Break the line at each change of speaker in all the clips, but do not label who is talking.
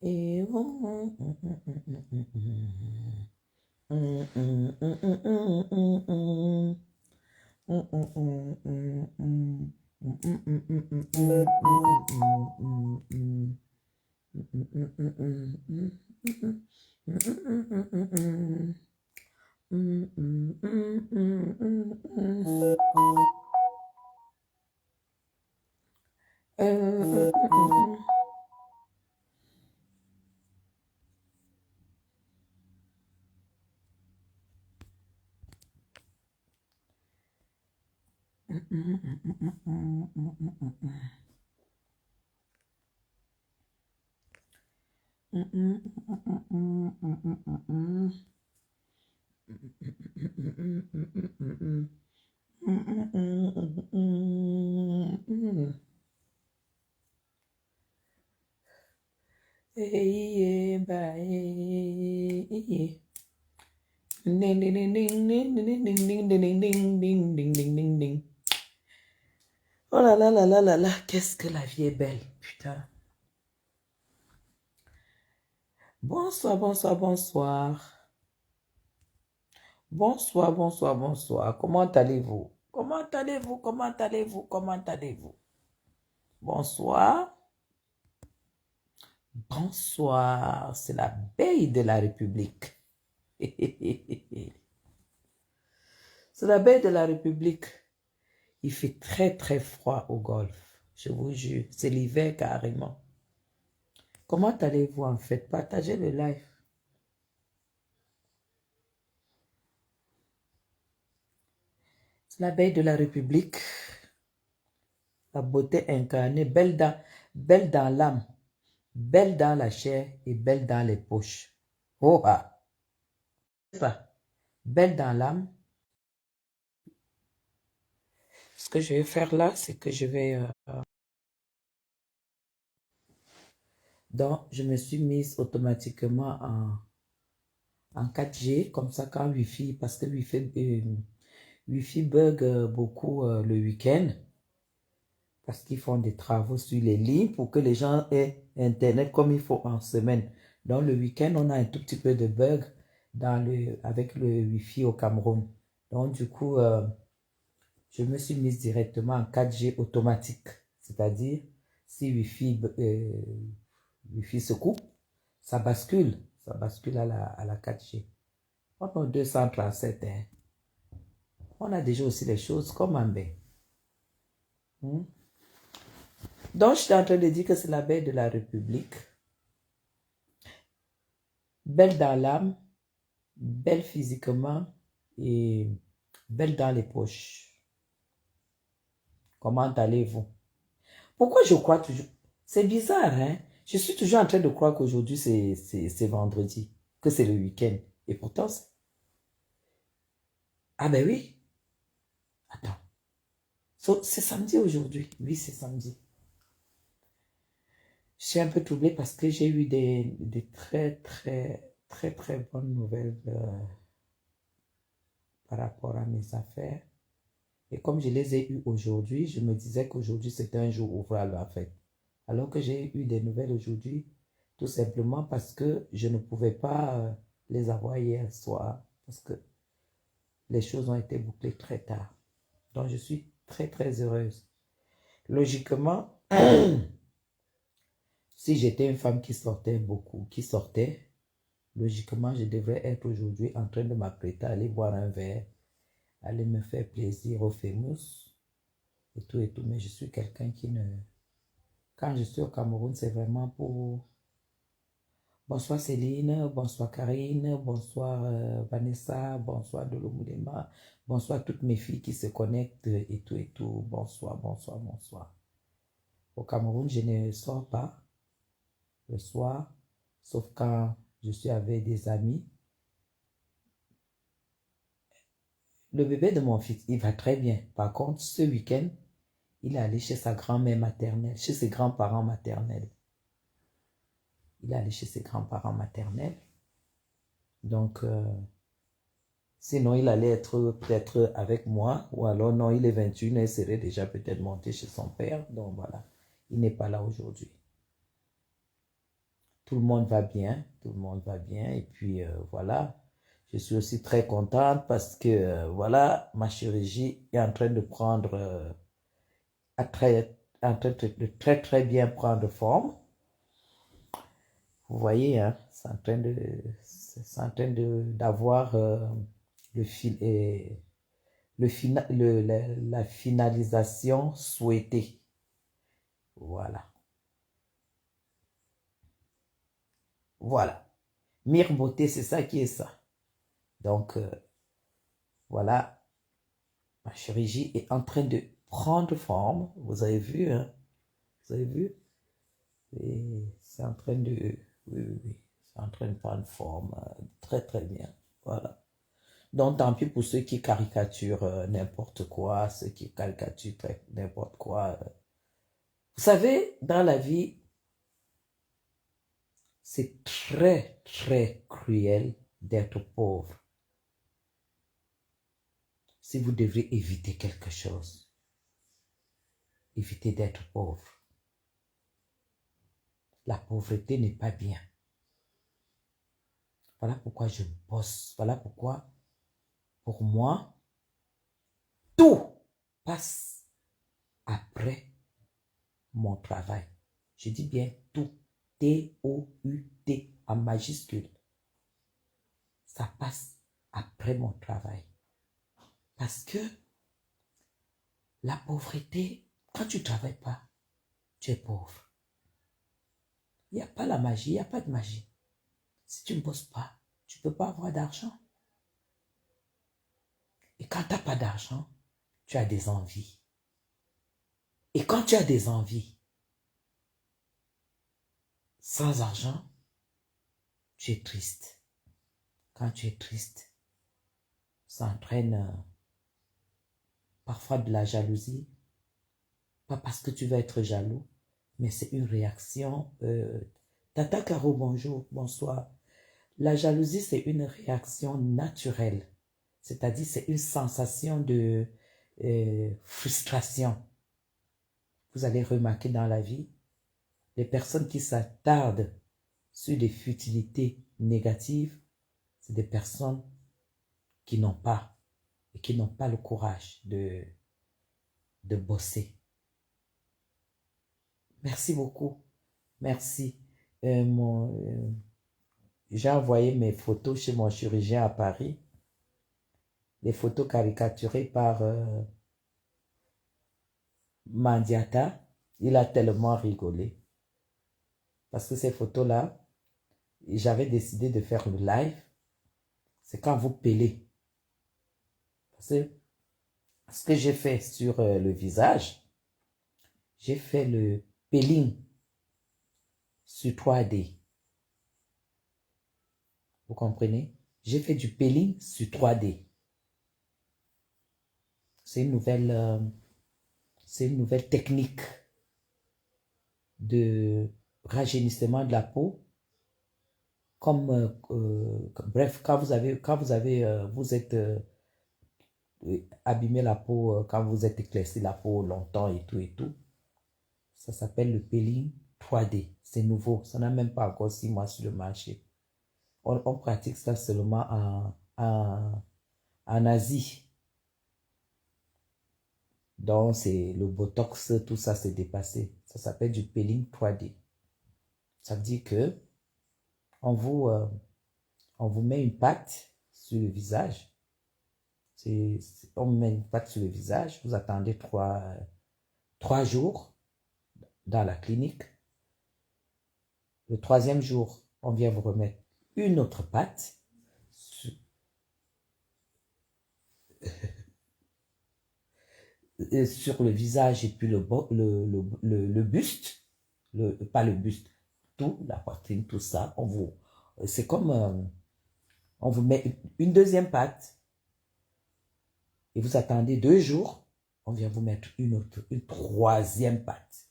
Et ding ding ding ding ding ding ding ding ding ding ding ding ding ding ding. Oh là là là là là là, qu'est-ce que la vie est belle, putain. Bonsoir, bonsoir, bonsoir. Bonsoir, bonsoir, bonsoir. Comment allez-vous? Comment allez-vous? Comment allez-vous? Comment allez-vous? Bonsoir. Bonsoir. C'est la baie de la République. C'est la baie de la République. Il fait très très froid au golfe. Je vous jure, c'est l'hiver carrément. Comment allez-vous en fait? Partagez le live. C'est la baie de la République. La beauté incarnée, belle dans l'âme, belle dans la chair et belle dans les poches. Oh ah! Ça, belle dans l'âme. Ce que je vais faire là, c'est que je vais... donc, je me suis mise automatiquement en 4G, comme ça quand Wi-Fi, parce que Wi-Fi bug beaucoup le week-end, parce qu'ils font des travaux sur les lignes pour que les gens aient Internet comme il faut en semaine. Donc, le week-end, on a un tout petit peu de bug avec le Wi-Fi au Cameroun. Donc, du coup, je me suis mise directement en 4G automatique. C'est-à-dire, si Wi-Fi se coupe, ça bascule. Ça bascule à la 4G. On a 237, hein. On a déjà aussi les choses comme en baie. Donc, je suis en train de dire que c'est la baie de la République. Belle dans l'âme, belle physiquement et belle dans les poches. Comment allez-vous? Pourquoi je crois toujours? C'est bizarre, hein? Je suis toujours en train de croire qu'aujourd'hui c'est vendredi, que c'est le week-end. Et pourtant, ah ben oui. Attends. C'est samedi aujourd'hui. Oui, c'est samedi. Je suis un peu troublée parce que j'ai eu des très, très, très, très bonnes nouvelles par rapport à mes affaires. Et comme je les ai eues aujourd'hui, je me disais qu'aujourd'hui c'était un jour ouvrable en fait. Alors que j'ai eu des nouvelles aujourd'hui, tout simplement parce que je ne pouvais pas les avoir hier soir, parce que les choses ont été bouclées très tard. Donc je suis très très heureuse. Logiquement, si j'étais une femme qui sortait beaucoup, logiquement je devrais être aujourd'hui en train de m'apprêter à aller boire un verre, aller me faire plaisir au Famous et tout, mais je suis quelqu'un qui ne... Quand je suis au Cameroun, c'est vraiment pour... Bonsoir Céline, bonsoir Karine, bonsoir Vanessa, bonsoir Dolomoulema, bonsoir toutes mes filles qui se connectent et tout, bonsoir, bonsoir, bonsoir. Au Cameroun, je ne sors pas le soir, sauf quand je suis avec des amis. Le bébé de mon fils, il va très bien. Par contre, ce week-end, il est allé chez sa grand-mère maternelle, chez ses grands-parents maternels. Il est allé chez ses grands-parents maternels. Donc, sinon, il allait être peut-être avec moi, ou alors non, il est 21, il serait déjà peut-être monté chez son père. Donc voilà, il n'est pas là aujourd'hui. Tout le monde va bien, tout le monde va bien. Et puis, voilà, je suis aussi très contente parce que, voilà, ma chirurgie est en train de prendre, en train de très, très bien prendre forme. Vous voyez, hein, c'est en train d'avoir le fil et la finalisation souhaitée. Voilà. Voilà. Mire Beauté, c'est ça qui est ça. Donc, voilà, ma chirurgie est en train de prendre forme. Vous avez vu, hein? Vous avez vu? Et c'est en train de... Oui, oui, oui. C'est en train de prendre forme très, très bien. Voilà. Donc, tant pis pour ceux qui caricaturent n'importe quoi, ceux qui caricaturent n'importe quoi. Vous savez, dans la vie, c'est très, très cruel d'être pauvre. Si vous devrez éviter quelque chose, évitez d'être pauvre. La pauvreté n'est pas bien. Voilà pourquoi je bosse. Voilà pourquoi, pour moi, tout passe après mon travail. Je dis bien tout. T-O-U-T en majuscule. Ça passe après mon travail. Parce que la pauvreté, quand tu ne travailles pas, tu es pauvre. Il n'y a pas la magie, il n'y a pas de magie. Si tu ne bosses pas, tu ne peux pas avoir d'argent. Et quand tu n'as pas d'argent, tu as des envies. Et quand tu as des envies, sans argent, tu es triste. Quand tu es triste, ça entraîne parfois de la jalousie. Pas parce que tu vas être jaloux, mais c'est une réaction. Tata Caro, bonjour, bonsoir. La jalousie, c'est une réaction naturelle. C'est-à-dire, c'est une sensation de frustration. Vous allez remarquer dans la vie, les personnes qui s'attardent sur des futilités négatives, c'est des personnes qui n'ont pas et qui n'ont pas le courage de bosser. Merci beaucoup. Merci. J'ai envoyé mes photos chez mon chirurgien à Paris. Des photos caricaturées par Mandiata. Il a tellement rigolé. Parce que ces photos-là, j'avais décidé de faire le live. C'est quand vous pelez. Parce que ce que j'ai fait sur le visage, j'ai fait le peeling sur 3D. Vous comprenez? J'ai fait du peeling sur 3D. C'est une nouvelle technique de rajeunissement de la peau. Bref, quand vous êtes abîmé la peau, quand vous êtes éclairci la peau longtemps et tout, ça s'appelle le peeling 3D. C'est nouveau, ça n'a même pas encore 6 mois sur le marché. On pratique ça seulement en Asie. Donc, c'est le Botox, tout ça, c'est dépassé. Ça s'appelle du peeling 3D. Ça veut dire que on vous met une pâte sur le visage. On met une pâte sur le visage. Vous attendez 3 jours dans la clinique. Le 3e jour, on vient vous remettre une autre pâte sur le visage et puis le buste, pas le buste, tout, la poitrine, tout ça. C'est comme, on vous met une deuxième pâte et vous attendez 2 jours, on vient vous mettre une 3e pâte.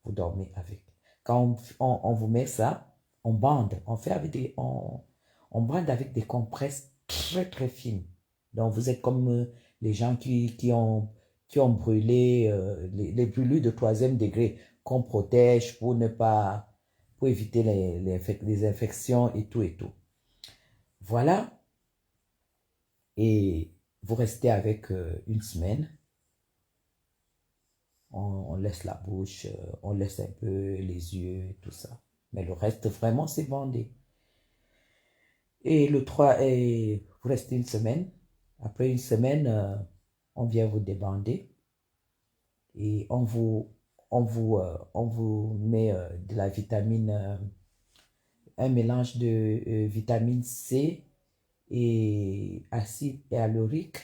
Vous dormez avec. Quand on vous met ça, on bande, on bande avec des compresses très très fines. Donc vous êtes comme les gens qui ont brûlé, les brûlures de 3e degré qu'on protège pour ne pas pour éviter les infections et tout et tout. Voilà. Et vous restez avec une semaine. On laisse la bouche, on laisse un peu les yeux et tout ça. Mais le reste, vraiment, c'est bandé. Et le 3, vous restez une semaine. Après une semaine, on vient vous débander. Et on vous met de la vitamine, un mélange de vitamine C et acide hyaluronique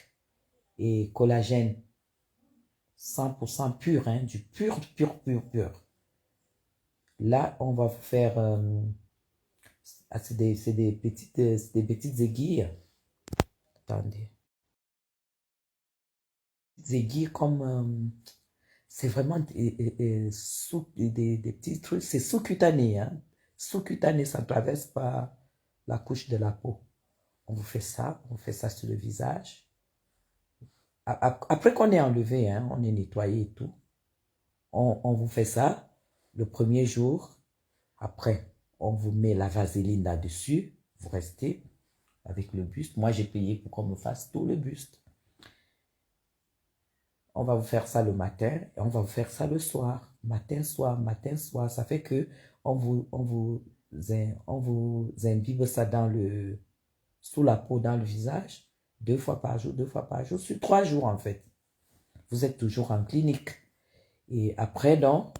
et collagène. 100% pur, hein, du pur. Là, on va vous faire, c'est des petites aiguilles. Attendez. Des aiguilles comme, c'est vraiment des petits trucs, c'est sous-cutané, hein. Sous-cutané, ça ne traverse pas la couche de la peau. On vous fait ça sur le visage. Après qu'on est enlevé, hein, on est nettoyé et tout, on vous fait ça le premier jour. Après, on vous met la vaseline là-dessus. Vous restez avec le buste. Moi, j'ai payé pour qu'on me fasse tout le buste. On va vous faire ça le matin et on va vous faire ça le soir. Matin, soir, matin, soir. Ça fait que on vous imbibe ça sous la peau, dans le visage, 2 fois par jour, sur 3 jours en fait. Vous êtes toujours en clinique. Et après, donc,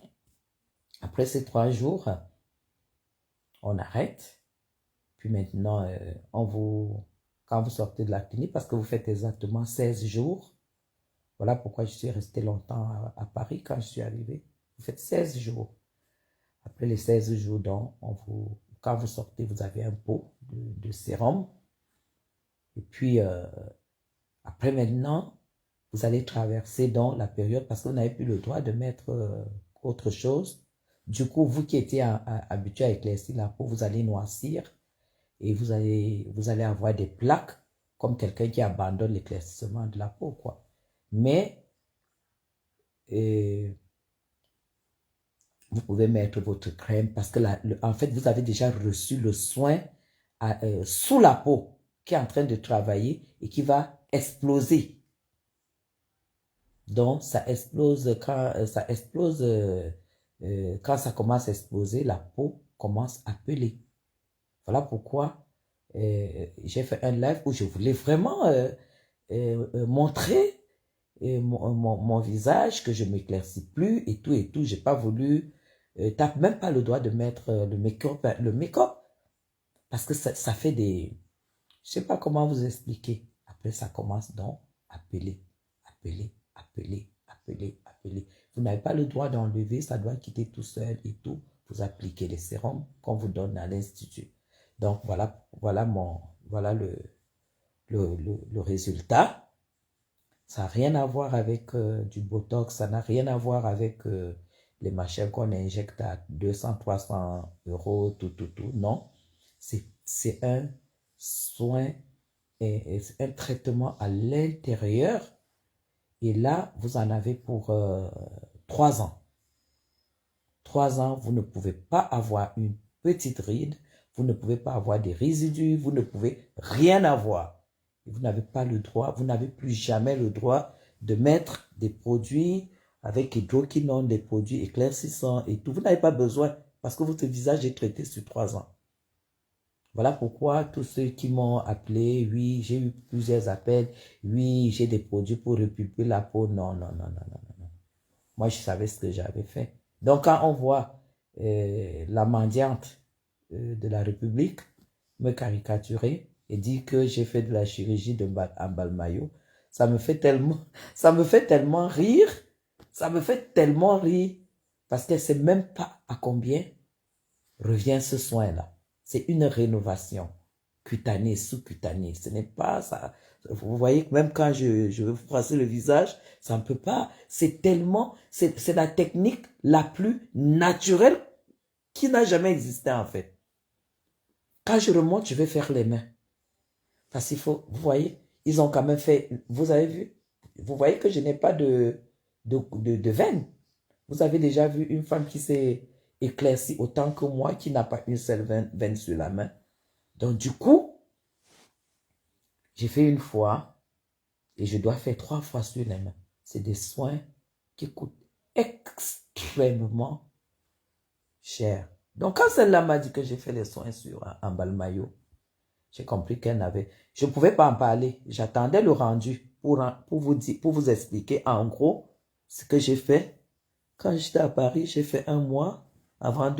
après ces 3 jours, on arrête. Puis maintenant, quand vous sortez de la clinique, parce que vous faites exactement 16 jours, voilà pourquoi je suis resté longtemps à Paris quand je suis arrivé. Vous faites 16 jours. Après les 16 jours, donc, quand vous sortez, vous avez un pot de sérum. Et puis, après maintenant, vous allez traverser dans la période, parce que vous n'avez plus le droit de mettre autre chose. Du coup, vous qui étiez habitué à éclaircir la peau, vous allez noircir et vous allez avoir des plaques comme quelqu'un qui abandonne l'éclaircissement de la peau, quoi. Mais vous pouvez mettre votre crème parce que en fait, vous avez déjà reçu le soin sous la peau qui est en train de travailler et qui va exploser. Donc, ça explose quand ça commence à exploser, la peau commence à peler. Voilà pourquoi j'ai fait un live où je voulais vraiment montrer mon visage, que je ne m'éclaircis plus et tout et tout. J'ai pas voulu, t'as même pas le droit de mettre le make-up parce que ça fait des, je sais pas comment vous expliquer. Après, ça commence donc à peler. Vous n'avez pas le droit d'enlever, ça doit quitter tout seul et tout. Vous appliquez les sérums qu'on vous donne à l'institut. Donc, voilà le résultat. Ça n'a rien à voir avec du Botox, ça n'a rien à voir avec les machins qu'on injecte à 200, 300 euros, tout. Non, c'est un soin, et un traitement à l'intérieur. Et là, vous en avez pour 3 ans. 3 ans, vous ne pouvez pas avoir une petite ride, vous ne pouvez pas avoir des résidus, vous ne pouvez rien avoir. Et vous n'avez pas le droit, vous n'avez plus jamais le droit de mettre des produits avec hydroquinone, des produits éclaircissants et tout. Vous n'avez pas besoin parce que votre visage est traité sur 3 ans. Voilà pourquoi tous ceux qui m'ont appelé, oui, j'ai eu plusieurs appels, oui, j'ai des produits pour repulper la peau. Non. Moi, je savais ce que j'avais fait. Donc, quand on voit la mendiante de la République me caricaturer et dire que j'ai fait de la chirurgie en Balmayo, ça me fait tellement rire. Ça me fait tellement rire parce qu'elle ne sait même pas à combien revient ce soin-là. C'est une rénovation cutanée, sous-cutanée. Ce n'est pas ça. Vous voyez que même quand je veux vous brasser le visage, ça ne peut pas. C'est tellement, c'est la technique la plus naturelle qui n'a jamais existé en fait. Quand je remonte, je vais faire les mains. Parce qu'il faut, vous voyez, ils ont quand même fait, vous avez vu, vous voyez que je n'ai pas de veine. Vous avez déjà vu une femme qui s'est éclairci autant que moi qui n'a pas une seule veine sur la main. Donc du coup, j'ai fait une fois et je dois faire 3 fois sur les mains. C'est des soins qui coûtent extrêmement cher. Donc quand celle-là m'a dit que j'ai fait les soins sur un balmaillot, j'ai compris qu'elle n'avait... Je ne pouvais pas en parler. J'attendais le rendu pour vous dire, pour vous expliquer en gros ce que j'ai fait. Quand j'étais à Paris, j'ai fait 1 mois avant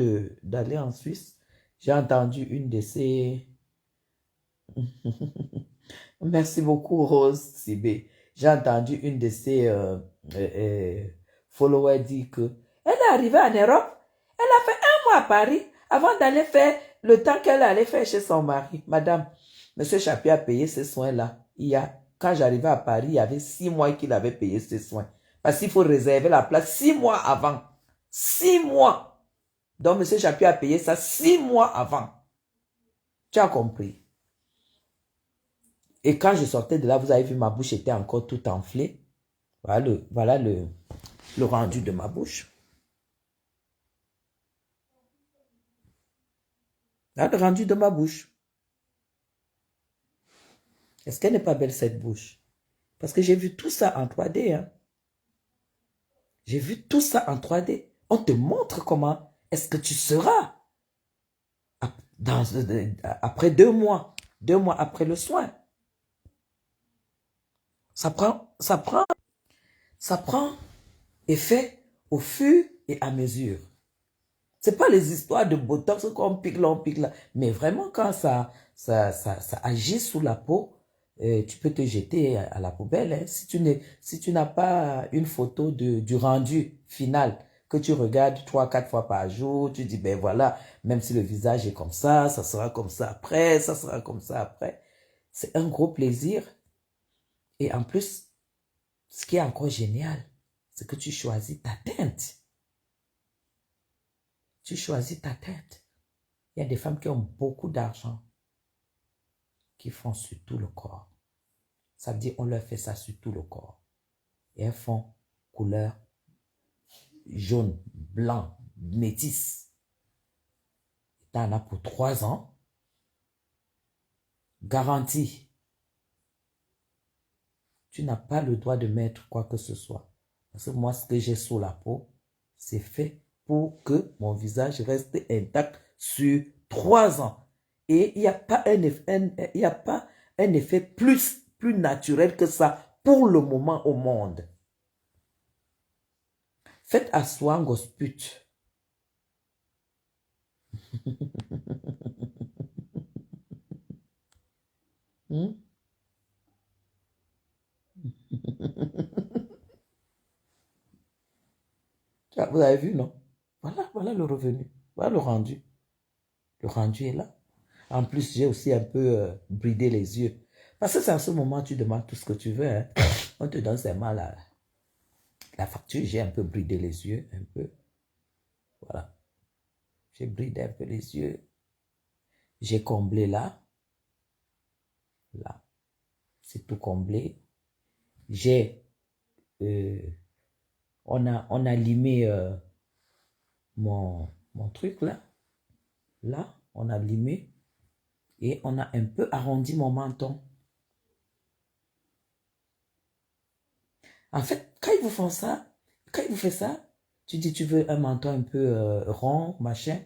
d'aller en Suisse. J'ai entendu une de ces... Merci beaucoup, Rose Sibé. J'ai entendu une de ces followers dire que elle est arrivée en Europe, elle a fait 1 mois à Paris avant d'aller faire le temps qu'elle allait faire chez son mari. Madame, Monsieur Chapuis a payé ces soins-là. Quand j'arrivais à Paris, il y avait 6 mois qu'il avait payé ces soins. Parce qu'il faut réserver la place 6 mois avant. 6 mois. Donc, Monsieur Chapuis a payé ça 6 mois avant. Tu as compris? Et quand je sortais de là, vous avez vu, ma bouche était encore tout enflée. Voilà le rendu de ma bouche. Là, le rendu de ma bouche. Est-ce qu'elle n'est pas belle, cette bouche? Parce que j'ai vu tout ça en 3D. Hein? J'ai vu tout ça en 3D. On te montre comment est-ce que tu seras après 2 mois. 2 mois après le soin. Ça prend effet au fur et à mesure. C'est pas les histoires de botox qu'on pique là, on pique là. Mais vraiment, quand ça agit sous la peau, tu peux te jeter à la poubelle. Hein. Si tu n'as pas une photo du rendu final que tu regardes 3-4 fois par jour, tu dis, ben voilà, même si le visage est comme ça sera comme ça après, ça sera comme ça après. C'est un gros plaisir. Et en plus, ce qui est encore génial, c'est que tu choisis ta teinte. Tu choisis ta tête. Il y a des femmes qui ont beaucoup d'argent, qui font sur tout le corps. Ça veut dire qu'on leur fait ça sur tout le corps. Et elles font couleur jaune, blanc, métis. Tu en as pour 3 ans. Garantie. Tu n'as pas le droit de mettre quoi que ce soit. Parce que moi, ce que j'ai sous la peau, c'est fait pour que mon visage reste intact sur 3 ans. Et il n'y a pas un effet plus naturel que ça pour le moment au monde. Faites asseoir gosput. Hmm? Vous avez vu, non? Voilà le revenu. Voilà le rendu. Le rendu est là. En plus, j'ai aussi un peu bridé les yeux. Parce que c'est à ce moment tu demandes tout ce que tu veux. Hein. On te donne seulement la facture. J'ai un peu bridé les yeux. Un peu. Voilà. J'ai bridé un peu les yeux. J'ai comblé là. Là. C'est tout comblé. J'ai... on a limé mon truc là. Là, on a limé. Et on a un peu arrondi mon menton. En fait, quand ils vous font ça, quand ils vous font ça, tu dis tu veux un menton un peu rond, machin.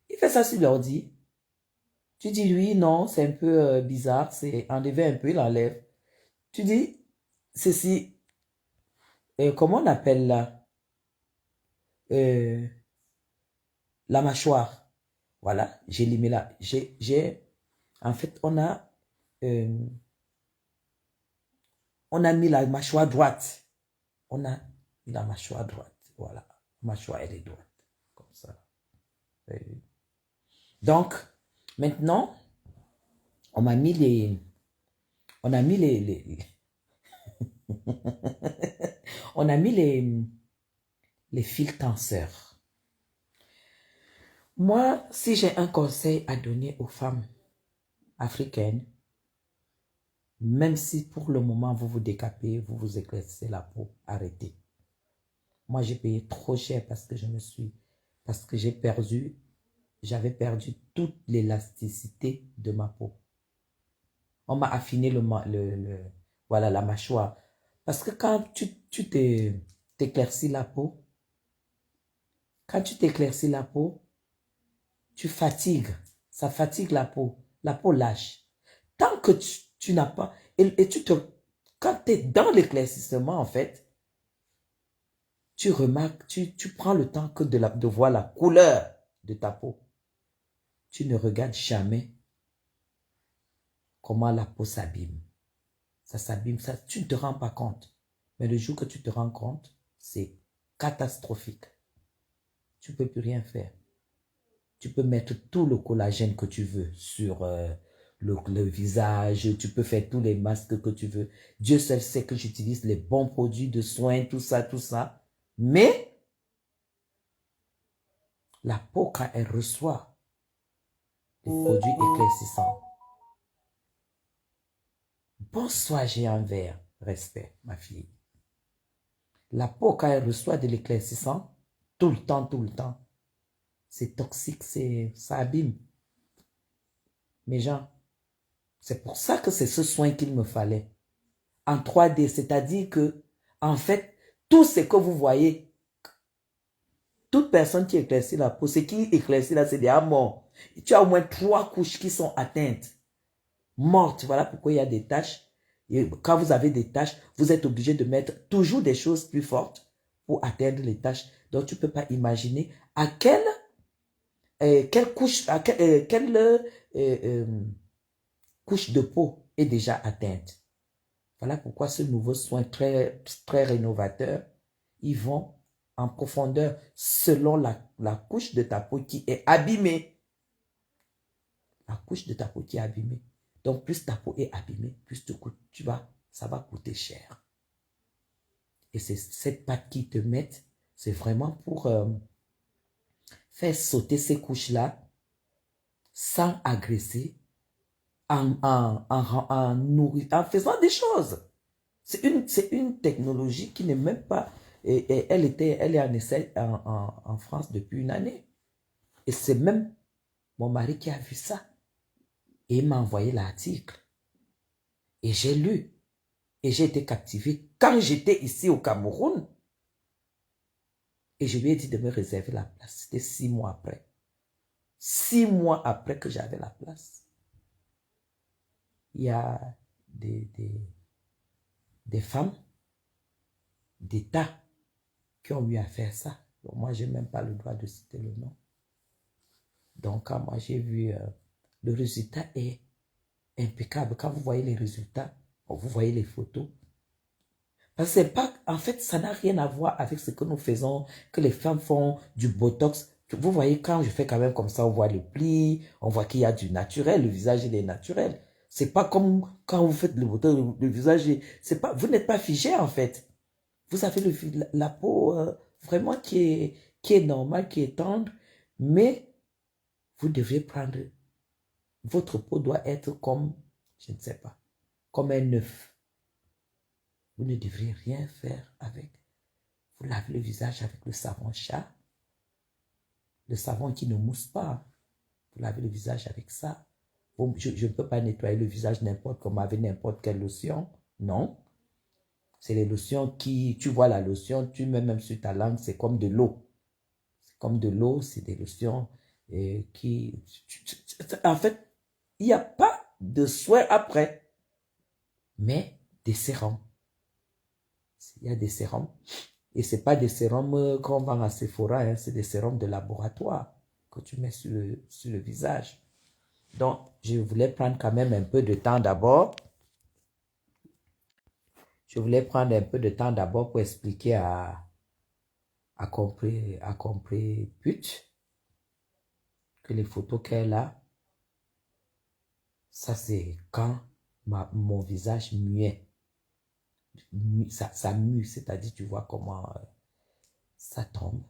Il fait ça sur l'ordi. Tu dis lui, non, c'est un peu bizarre, c'est enlever un peu, il enlève. Tu dis, ceci, comment on appelle là? La mâchoire. Voilà, j'ai limé là. En fait, on a mis la mâchoire droite. On a mis la mâchoire droite. Voilà, la mâchoire, elle est droite. Comme ça. Donc, maintenant, on a mis les on a mis les fils tenseurs. Moi, si j'ai un conseil à donner aux femmes africaines, même si pour le moment vous vous décapez, vous vous éclaircissez la peau, arrêtez. Moi, j'ai payé trop cher parce que je me suis Parce que j'avais perdu toute l'élasticité de ma peau. On m'a affiné voilà, la mâchoire. Parce que quand tu t'éclaircis la peau, tu fatigues. Ça fatigue la peau. La peau lâche. Tant que tu n'as pas... Et quand tu es dans l'éclaircissement, en fait, tu remarques, tu prends le temps que de voir la couleur de ta peau. Tu ne regardes jamais comment la peau s'abîme. Ça s'abîme, ça, tu ne te rends pas compte. Mais le jour que tu te rends compte, c'est catastrophique. Tu ne peux plus rien faire. Tu peux mettre tout le collagène que tu veux sur le visage. Tu peux faire tous les masques que tu veux. Dieu seul sait que j'utilise les bons produits de soins, tout ça, tout ça. Mais la peau, quand elle reçoit les produits éclaircissants. Bonsoir, j'ai un verre. Respect, ma fille. La peau, quand elle reçoit de l'éclaircissant, tout le temps, c'est toxique, ça abîme. Mes gens, c'est pour ça que c'est ce soin qu'il me fallait. En 3D, c'est-à-dire que, en fait, tout ce que vous voyez, toute personne qui éclaircit la peau, ce qui éclaircit là, c'est déjà mort. Tu as au moins 3 couches qui sont atteintes, mortes. Voilà pourquoi il y a des taches. Et quand vous avez des taches, vous êtes obligé de mettre toujours des choses plus fortes pour atteindre les taches. Donc, tu ne peux pas imaginer à quelle couche, couche de peau est déjà atteinte. Voilà pourquoi ce nouveau soin très, très rénovateur, ils vont en profondeur selon la couche de ta peau qui est abîmée. La couche de ta peau qui est abîmée. Donc, plus ta peau est abîmée, plus ça va coûter cher. Et c'est cette pâte qu'ils te mettent, c'est vraiment pour faire sauter ces couches-là sans agresser, en faisant des choses. C'est une technologie qui n'est même pas... elle est en essai en France depuis une année. Et c'est même mon mari qui a vu ça. Et il m'a envoyé l'article. Et j'ai lu. Et j'ai été captivée. Quand j'étais ici au Cameroun, et je lui ai dit de me réserver la place. C'était 6 mois après. 6 mois après que j'avais la place. Il y a des femmes d'État qui ont eu à faire ça. Donc, moi, je n'ai même pas le droit de citer le nom. Donc, quand moi, j'ai vu, le résultat est impeccable. Quand vous voyez les résultats, vous voyez les photos. Parce que c'est pas, en fait, ça n'a rien à voir avec ce que nous faisons, que les femmes font du botox. Vous voyez, quand je fais quand même comme ça, on voit les plis, on voit qu'il y a du naturel, le visage, il est naturel. C'est pas comme quand vous faites le botox, le visage, c'est pas, vous n'êtes pas figé, en fait. Vous avez la peau vraiment qui est normale, qui est tendre, mais vous devez prendre, votre peau doit être comme, je ne sais pas, comme un œuf. Vous ne devrez rien faire avec. Vous lavez le visage avec le savon chat, le savon qui ne mousse pas. Vous lavez le visage avec ça. Je ne peux pas nettoyer le visage n'importe comment avec n'importe quelle lotion. Non. C'est les lotions qui, tu vois la lotion, tu mets même sur ta langue, c'est comme de l'eau. C'est comme de l'eau, c'est des lotions qui... En fait, il n'y a pas de soin après, mais des sérums. Il y a des sérums. Et ce n'est pas des sérums qu'on vend à Sephora, hein, c'est des sérums de laboratoire que tu mets sur le visage. Donc, je voulais prendre quand même un peu de temps d'abord. Je voulais prendre un peu de temps d'abord pour expliquer à compris pute que les photos qu'elle a, ça c'est quand mon visage muet. Ça mue, c'est-à-dire tu vois comment ça tombe.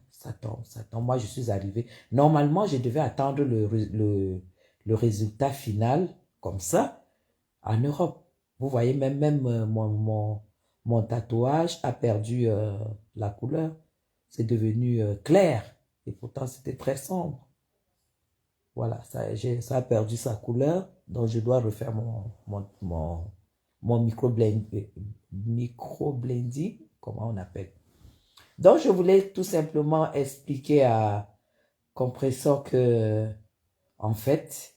Moi, je suis arrivé. Normalement, je devais attendre le résultat final, comme ça, en Europe. Vous voyez, même mon tatouage a perdu la couleur. C'est devenu clair. Et pourtant, c'était très sombre. Voilà, ça a perdu sa couleur. Donc, je dois refaire mon micro-blending, comment on appelle. Donc, je voulais tout simplement expliquer à Compressor que, en fait,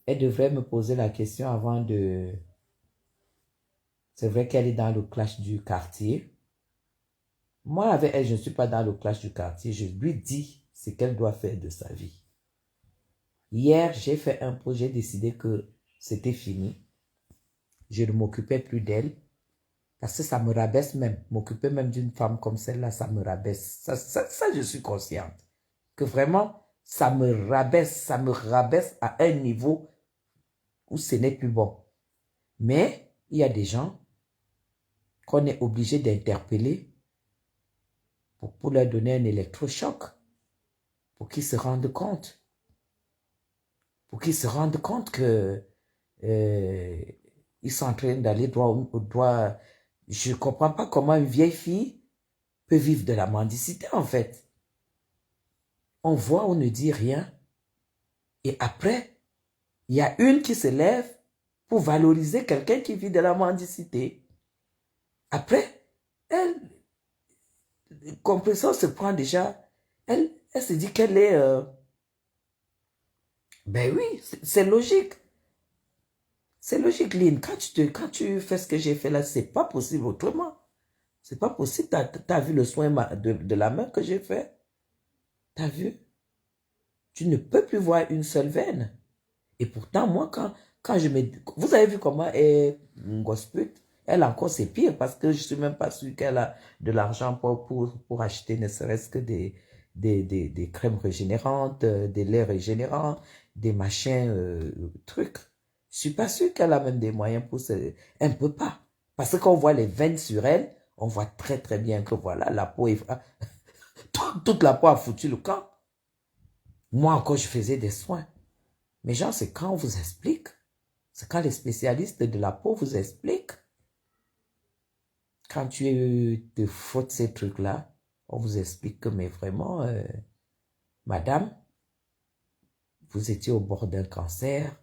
elle devrait me poser la question avant de... C'est vrai qu'elle est dans le clash du quartier. Moi, avec elle, je ne suis pas dans le clash du quartier. Je lui dis ce qu'elle doit faire de sa vie. Hier, j'ai fait un pot, j'ai décidé que c'était fini. Je ne m'occupais plus d'elle. Parce que ça me rabaisse même. M'occuper même d'une femme comme celle-là, ça me rabaisse. Ça, je suis consciente. Que vraiment, ça me rabaisse à un niveau où ce n'est plus bon. Mais, il y a des gens qu'on est obligé d'interpeller pour leur donner un électrochoc, pour qu'ils se rendent compte. Pour qu'ils se rendent compte que ils sont en train d'aller droit au droit. Je ne comprends pas comment une vieille fille peut vivre de la mendicité, en fait. On voit, on ne dit rien. Et après, il y a une qui se lève pour valoriser quelqu'un qui vit de la mendicité. Après, elle, Compressor se prend déjà, elle se dit qu'elle est... ben oui, c'est logique. C'est logique, Lynn. Quand tu fais ce que j'ai fait là, c'est pas possible autrement. C'est pas possible. T'as vu le soin de la main que j'ai fait? T'as vu? Tu ne peux plus voir une seule veine. Et pourtant, moi, quand je me... Vous avez vu comment est Ngosput? Elle encore, c'est pire parce que je suis même pas sûr qu'elle a de l'argent pour acheter ne serait-ce que des crèmes régénérantes, des laits régénérants, des machins, trucs. Je suis pas sûr qu'elle a même des moyens pour se... Elle ne peut pas. Parce que quand on voit les veines sur elle, on voit très très bien que voilà, la peau est... toute la peau a foutu le camp. Moi encore, je faisais des soins. Mais genre, c'est quand on vous explique, c'est quand les spécialistes de la peau vous expliquent. Quand tu te fautes ces trucs-là, on vous explique que, mais vraiment, madame, vous étiez au bord d'un cancer,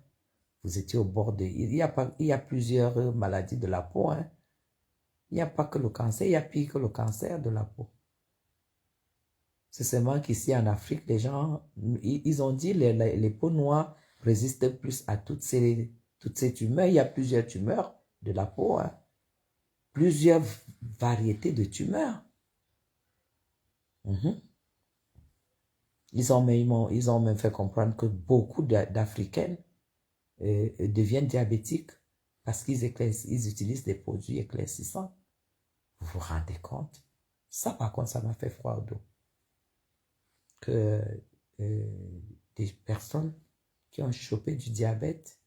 vous étiez au bord de... il y a plusieurs maladies de la peau. Hein. Il n'y a pas que le cancer, il y a pire que le cancer de la peau. C'est seulement qu'ici en Afrique, les gens, ils ont dit les peaux noires résistent plus à toutes ces tumeurs. Il y a plusieurs tumeurs de la peau, hein. Plusieurs variétés de tumeurs. Ils ont même fait comprendre que beaucoup d'Africaines deviennent diabétiques parce qu'ils utilisent des produits éclaircissants. Vous vous rendez compte? Ça, par contre, ça m'a fait froid au dos. Que des personnes qui ont chopé du diabète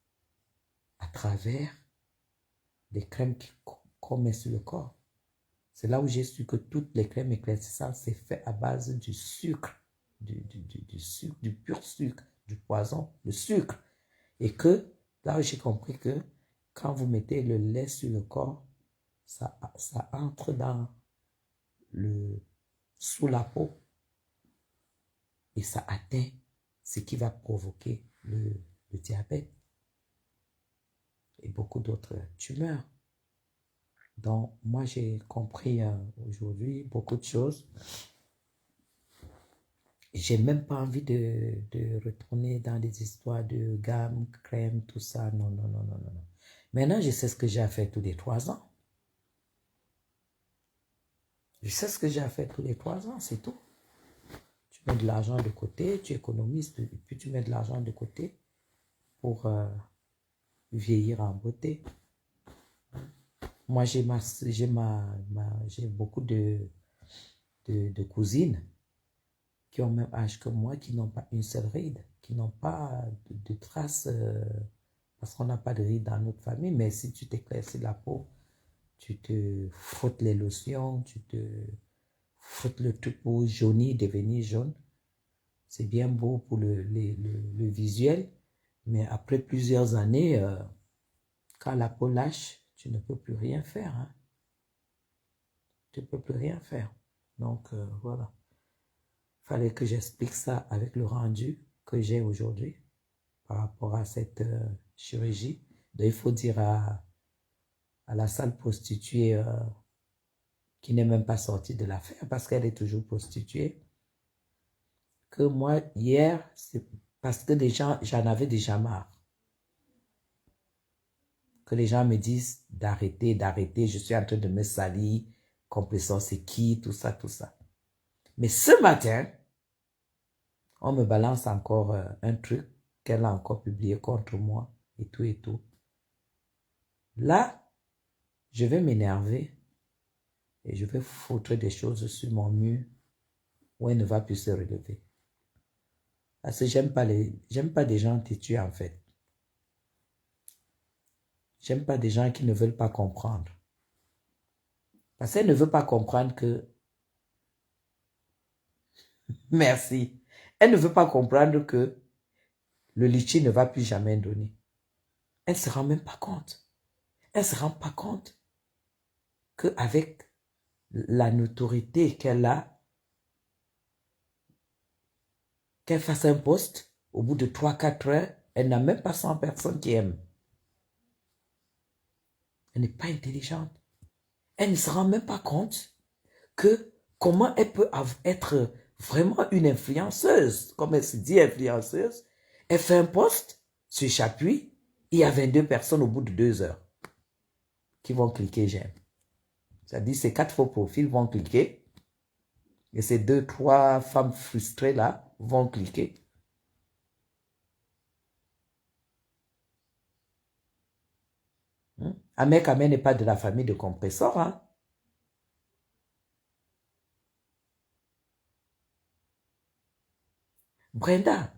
à travers les crèmes qu'on met sur le corps. C'est là où j'ai su que toutes les crèmes éclaircissantes, c'est fait à base du sucre, du sucre, du pur sucre, du poison, le sucre. Et que là où j'ai compris que quand vous mettez le lait sur le corps, ça entre sous la peau et ça atteint ce qui va provoquer le diabète et beaucoup d'autres tumeurs. Donc, moi, j'ai compris aujourd'hui beaucoup de choses. J'ai même pas envie de retourner dans des histoires de gamme, crème, tout ça. Non, non, non, non, non. Maintenant, je sais ce que j'ai à faire tous les 3 ans. Je sais ce que j'ai à faire tous les 3 ans, c'est tout. Tu mets de l'argent de côté, tu économises, puis tu mets de l'argent de côté pour vieillir en beauté. Moi, j'ai beaucoup de cousines qui ont le même âge que moi, qui n'ont pas une seule ride, qui n'ont pas de traces, parce qu'on n'a pas de ride dans notre famille, mais si tu t'éclaircis la peau, tu te frottes les lotions, tu te frottes le truc pour jaunir, devenir jaune. C'est bien beau pour le visuel, mais après plusieurs années, quand la peau lâche, tu ne peux plus rien faire. Hein. Tu ne peux plus rien faire. Donc, voilà. fallait que j'explique ça avec le rendu que j'ai aujourd'hui par rapport à cette chirurgie. Donc, il faut dire à la salle prostituée qui n'est même pas sortie de l'affaire parce qu'elle est toujours prostituée, que moi, hier, c'est parce que les gens, j'en avais déjà marre. Que les gens me disent d'arrêter, je suis en train de me salir, Complaisant, c'est qui, tout ça, tout ça. Mais ce matin, on me balance encore un truc qu'elle a encore publié contre moi et tout et tout. Là, je vais m'énerver et je vais foutre des choses sur mon mur où elle ne va plus se relever. Parce que j'aime pas des gens têtus en fait. J'aime pas des gens qui ne veulent pas comprendre. Parce qu'elle ne veut pas comprendre que... Merci. Elle ne veut pas comprendre que le litchi ne va plus jamais donner. Elle ne se rend même pas compte. Elle ne se rend pas compte qu'avec la notoriété qu'elle a, qu'elle fasse un post, au bout de 3-4 heures, elle n'a même pas 100 personnes qui aiment. Elle n'est pas intelligente. Elle ne se rend même pas compte que comment elle peut être vraiment une influenceuse, comme elle se dit influenceuse. Elle fait un post sur Chapuis, il y a 22 personnes au bout de 2 heures qui vont cliquer j'aime. C'est-à-dire ces 4 faux profils vont cliquer et ces 2-3 femmes frustrées là vont cliquer. Amek Amen n'est pas de la famille de Compressor. Hein? Brenda,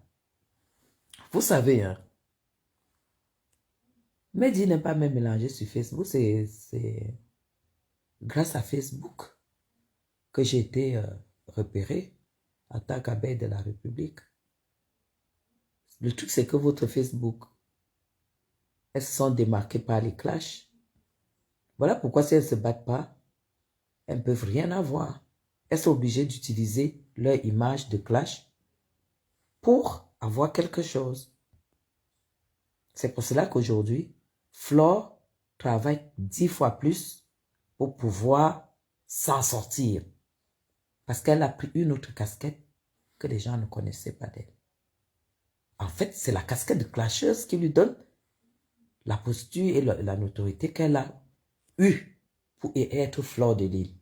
vous savez, hein, Mehdi n'est pas même mélangé sur Facebook. C'est grâce à Facebook que j'ai été repéré en tant qu'abeille de la République. Le truc, c'est que votre Facebook, elles se sont démarquées par les clashs. Voilà pourquoi si elles ne se battent pas, elles ne peuvent rien avoir. Elles sont obligées d'utiliser leur image de clash pour avoir quelque chose. C'est pour cela qu'aujourd'hui, Flore travaille 10 fois plus pour pouvoir s'en sortir. Parce qu'elle a pris une autre casquette que les gens ne connaissaient pas d'elle. En fait, c'est la casquette de clasheuse qui lui donne la posture et la notoriété qu'elle a eue pour être Flore de Lille.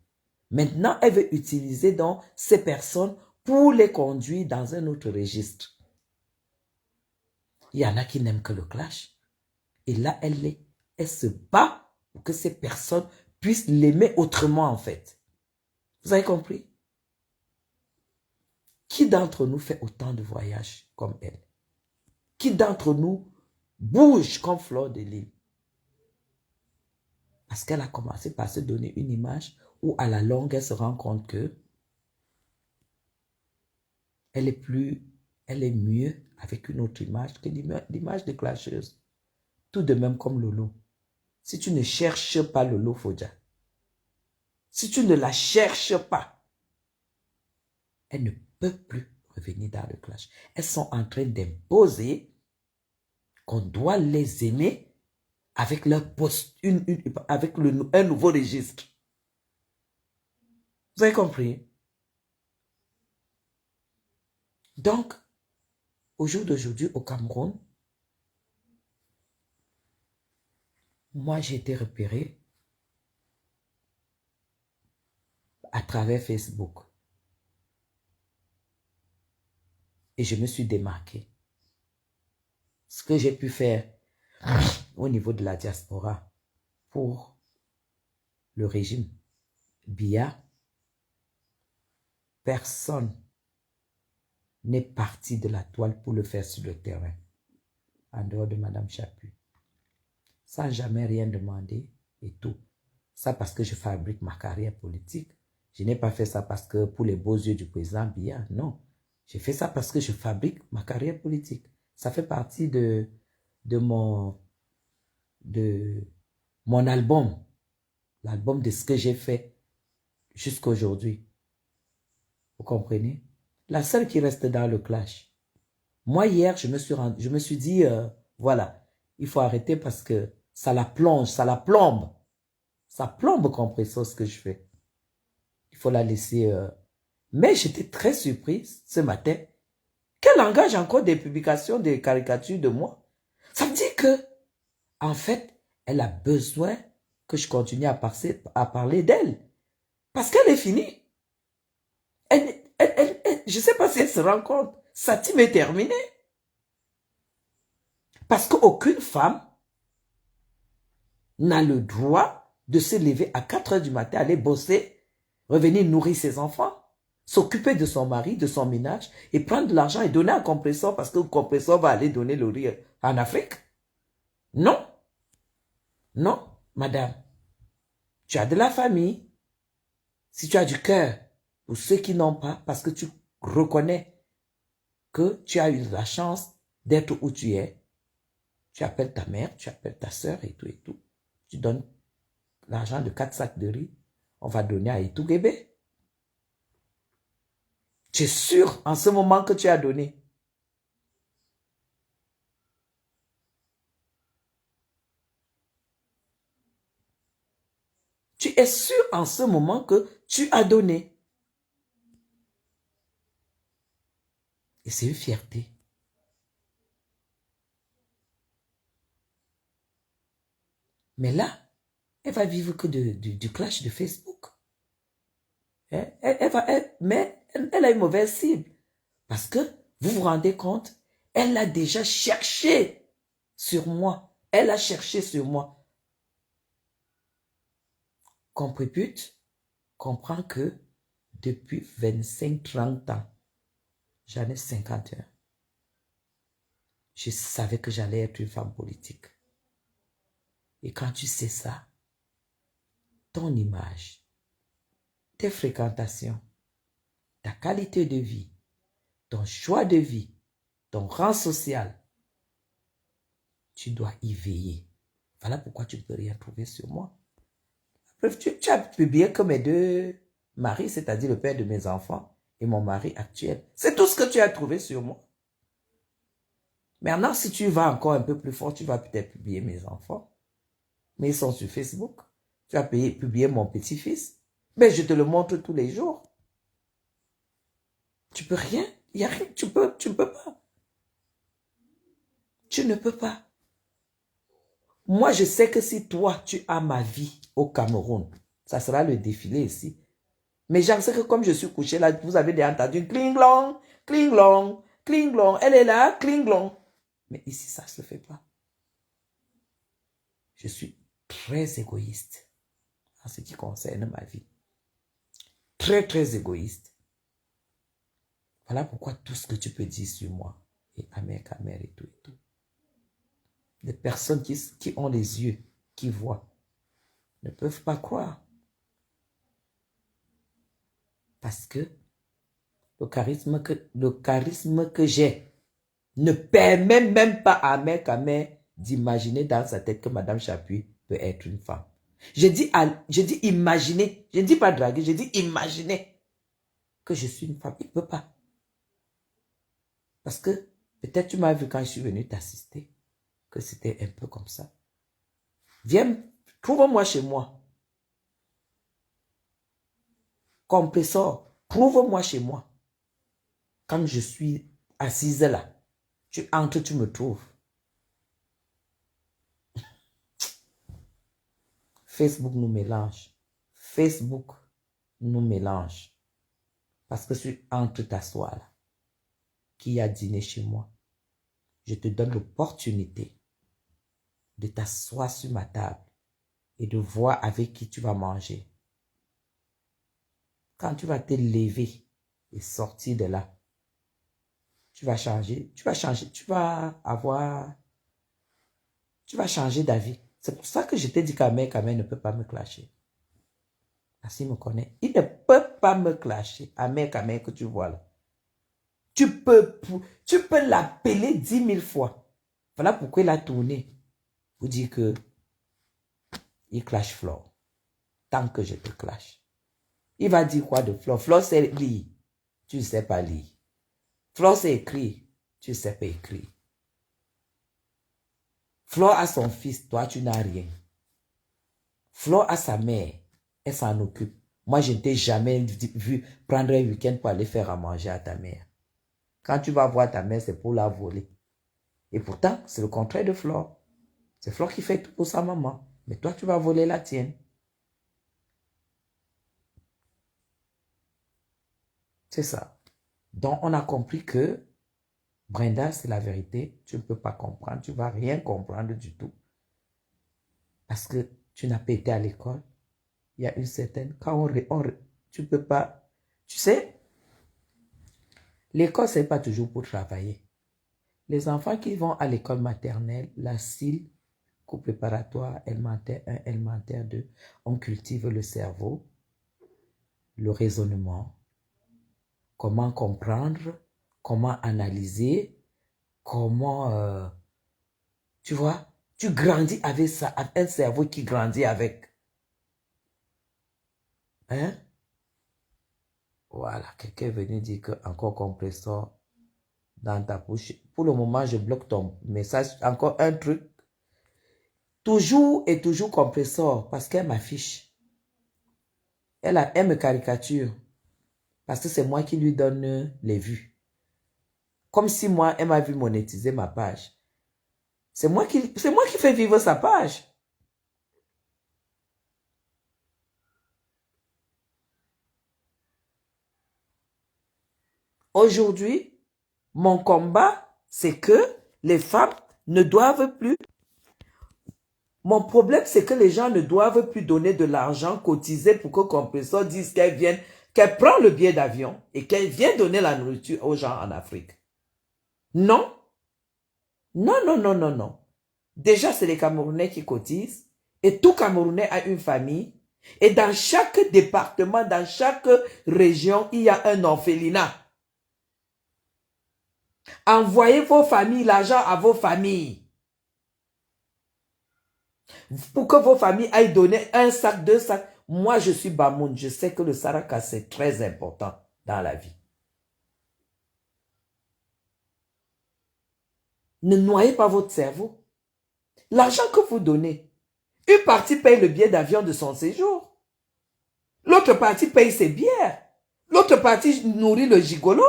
Maintenant, elle veut utiliser donc ces personnes pour les conduire dans un autre registre. Il y en a qui n'aiment que le clash. Et là, elle se bat pour que ces personnes puissent l'aimer autrement, en fait. Vous avez compris? Qui d'entre nous fait autant de voyages comme elle? Qui d'entre nous bouge comme Flore de Lille? Parce qu'elle a commencé par se donner une image où à la longue, elle se rend compte que elle est mieux avec une autre image que l'image de clasheuse. Tout de même comme Lolo. Si tu ne cherches pas Lolo Fodja, si tu ne la cherches pas, elle ne peut plus revenir dans le clash. Elles sont en train d'imposer qu'on doit les aimer avec leur poste, avec un nouveau registre. Vous avez compris? Donc, au jour d'aujourd'hui, au Cameroun, moi, j'ai été repérée à travers Facebook. Et je me suis démarquée. Ce que j'ai pu faire au niveau de la diaspora pour le régime Biya, personne n'est parti de la toile pour le faire sur le terrain, en dehors de Madame Chapuis, sans jamais rien demander et tout. Ça parce que je fabrique ma carrière politique. Je n'ai pas fait ça parce que pour les beaux yeux du président Biya, non. J'ai fait ça parce que je fabrique ma carrière politique. Ça fait partie de mon album, l'album de ce que j'ai fait jusqu'à aujourd'hui. Vous comprenez? la seule qui reste dans le clash. Moi, hier, je me suis dit, voilà, il faut arrêter parce que ça la plonge, ça la plombe. Ça plombe Compressor ce que je fais. Il faut la laisser. Mais j'étais très surprise ce matin qu'elle engage encore des publications, des caricatures de moi. Ça veut dire que, en fait, elle a besoin que je continue à parler d'elle. Parce qu'elle est finie. Je ne sais pas si elle se rend compte. Sa team est terminée. Parce qu'aucune femme n'a le droit de se lever à 4 heures du matin, aller bosser, revenir nourrir ses enfants, s'occuper de son mari, de son ménage, et prendre de l'argent et donner à Compressor parce que Compressor va aller donner le riz en Afrique. Non. Non, madame. Tu as de la famille. Si tu as du cœur, pour ceux qui n'ont pas, parce que tu reconnais que tu as eu la chance d'être où tu es, tu appelles ta mère, tu appelles ta soeur et tout et tout. Tu donnes l'argent de 4 sacs de riz, on va donner à Itougébé. Tu es sûr en ce moment que tu as donné. Tu es sûr en ce moment que tu as donné. Et c'est une fierté. Mais là, elle va vivre que du clash de Facebook. Mais elle a une mauvaise cible. Parce que, vous vous rendez compte, elle a déjà cherché sur moi. Elle a cherché sur moi. Comprépute, comprends que depuis 25-30 ans, j'en ai 51. Je savais que j'allais être une femme politique. Et quand tu sais ça, ton image, tes fréquentations, ta qualité de vie, ton choix de vie, ton rang social, tu dois y veiller. Voilà pourquoi tu ne peux rien trouver sur moi. Bref, tu as publié que mes 2 maris, c'est-à-dire le père de mes enfants et mon mari actuel. C'est tout ce que tu as trouvé sur moi. Maintenant, si tu vas encore un peu plus fort, tu vas peut-être publier mes enfants. Mais ils sont sur Facebook. Tu vas publier mon petit-fils. Mais je te le montre tous les jours. Tu peux rien. Il n'y a rien. Tu ne peux pas. Tu ne peux pas. Moi, je sais que si toi, tu as ma vie au Cameroun, ça sera le défilé ici. Mais j'en sais que comme je suis couché là, vous avez déjà entendu cling-long, cling-long, cling-long. Elle est là, cling-long. Mais ici, ça ne se fait pas. Je suis très égoïste en ce qui concerne ma vie. Très, très égoïste. Voilà pourquoi tout ce que tu peux dire sur moi est amer et tout et tout. Les personnes qui ont les yeux, qui voient, ne peuvent pas croire. Parce que le charisme que j'ai ne permet même pas à Amer d'imaginer dans sa tête que Madame Chapuis peut être une femme. Je dis imaginer, je ne dis pas draguer, je dis imaginer que je suis une femme. Il ne peut pas. Parce que peut-être tu m'as vu quand je suis venue t'assister, que c'était un peu comme ça. Viens, trouve-moi chez moi. Compressor, trouve-moi chez moi. Quand je suis assise là, tu entres, tu me trouves. Facebook nous mélange. Facebook nous mélange. Parce que tu entres t'asseoir là, qui a dîné chez moi. Je te donne l'opportunité de t'asseoir sur ma table et de voir avec qui tu vas manger. Quand tu vas te lever et sortir de là, tu vas changer, tu vas changer d'avis. C'est pour ça que je t'ai dit qu'Amer ne peut pas me clasher. Parce qu'il me connaît. Il ne peut pas me clasher. Amer que tu vois là. Tu peux l'appeler 10 000 fois. Voilà pourquoi il a tourné. Pour dire que il clash Flore. Tant que je te clash. Il va dire quoi de Flore? Flore c'est lire. Tu ne sais pas lire. Flore sait écrire, tu ne sais pas écrire. Flore a son fils, toi tu n'as rien. Flore a sa mère, elle s'en occupe. Moi, je ne t'ai jamais vu prendre un week-end pour aller faire à manger à ta mère. Quand tu vas voir ta mère, c'est pour la voler. Et pourtant, c'est le contraire de Flore. C'est Flore qui fait tout pour sa maman. Mais toi, tu vas voler la tienne. C'est ça. Donc, on a compris que Brenda, c'est la vérité. Tu ne peux pas comprendre. Tu ne vas rien comprendre du tout. Parce que tu n'as pas été à l'école. Il y a une certaine... Quand tu ne peux pas... Tu sais, l'école, ce n'est pas toujours pour travailler. Les enfants qui vont à l'école maternelle, la CIL, cours préparatoire, élémentaire 1, élémentaire 2, on cultive le cerveau, le raisonnement, comment comprendre, comment analyser, comment... tu vois, tu grandis avec ça, avec un cerveau qui grandit avec. Hein? Voilà, quelqu'un est venu dire que encore compresseur dans ta bouche. Pour le moment, je bloque ton message. Encore un truc. Toujours et toujours compresseur parce qu'elle m'affiche. Elle me caricature. Parce que c'est moi qui lui donne les vues. Comme si moi, elle m'a vu monétiser ma page. C'est moi qui fais vivre sa page. Aujourd'hui, mon combat, c'est que les femmes ne doivent plus... Mon problème, c'est que les gens ne doivent plus donner de l'argent cotisé pour que Compressor dise qu'elle vienne, qu'elle prend le billet d'avion et qu'elle vient donner la nourriture aux gens en Afrique. Non. Non, non, non, non, non. Déjà, c'est les Camerounais qui cotisent et tout Camerounais a une famille. Et dans chaque département, dans chaque région, il y a un orphelinat. Envoyez vos familles, l'argent à vos familles. Pour que vos familles aillent donner un sac, 2 sacs. Moi, je suis Bamoun. Je sais que le saraka, c'est très important dans la vie. Ne noyez pas votre cerveau. L'argent que vous donnez, une partie paye le billet d'avion de son séjour. L'autre partie paye ses bières. L'autre partie nourrit le gigolo.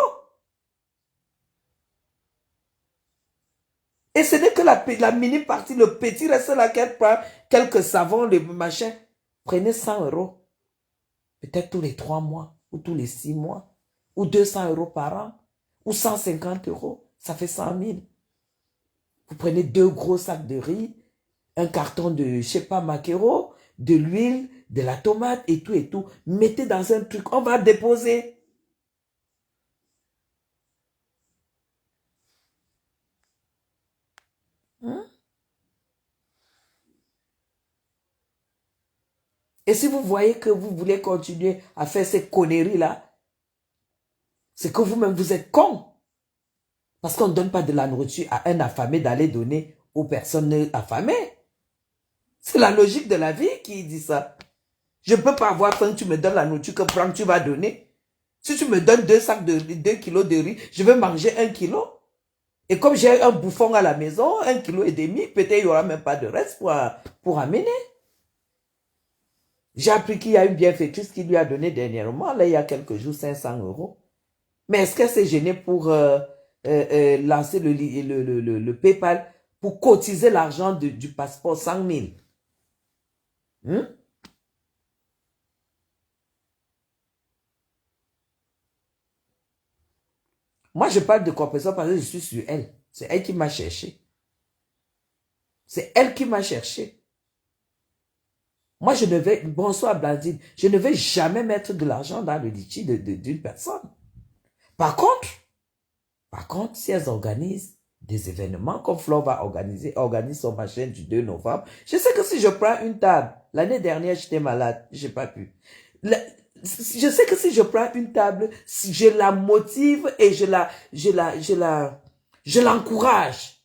Et ce n'est que la mini partie, le petit reste là qu'elle prend, quelques savons, le machin. Prenez 100 €. Peut-être tous les 3 mois, ou tous les 6 mois, ou 200 € par an, ou 150 €. Ça fait 100 000. Vous prenez 2 gros sacs de riz, un carton de, je sais pas, maquereau, de l'huile, de la tomate et tout et tout. Mettez dans un truc, on va déposer. Hein? Et si vous voyez que vous voulez continuer à faire ces conneries-là, c'est que vous-même, vous êtes con. Parce qu'on ne donne pas de la nourriture à un affamé d'aller donner aux personnes affamées. C'est la logique de la vie qui dit ça. Je ne peux pas avoir faim, tu me donnes la nourriture que prends, tu vas donner. Si tu me donnes 2 sacs de 2 kilos de riz, je vais manger 1 kilo. Et comme j'ai un bouffon à la maison, 1,5 kg, peut-être il n'y aura même pas de reste pour amener. J'ai appris qu'il y a une bienfaitrice qui lui a donné dernièrement, là il y a quelques jours, 500 €. Mais est-ce qu'elle s'est gênée pour lancer le PayPal pour cotiser l'argent du passeport 100 000? Hein? Moi, je parle de compensation parce que je suis sur elle. C'est elle qui m'a cherché. C'est elle qui m'a cherché. Moi, je ne vais... Bonsoir, Blandine. Je ne vais jamais mettre de l'argent dans le litchi d'une personne. Par contre, si elles organisent des événements comme Flore va organise son machin du 2 novembre, je sais que si je prends une table, l'année dernière, j'étais malade, j'ai pas pu. Je sais que si je prends une table, si je la motive et je l'encourage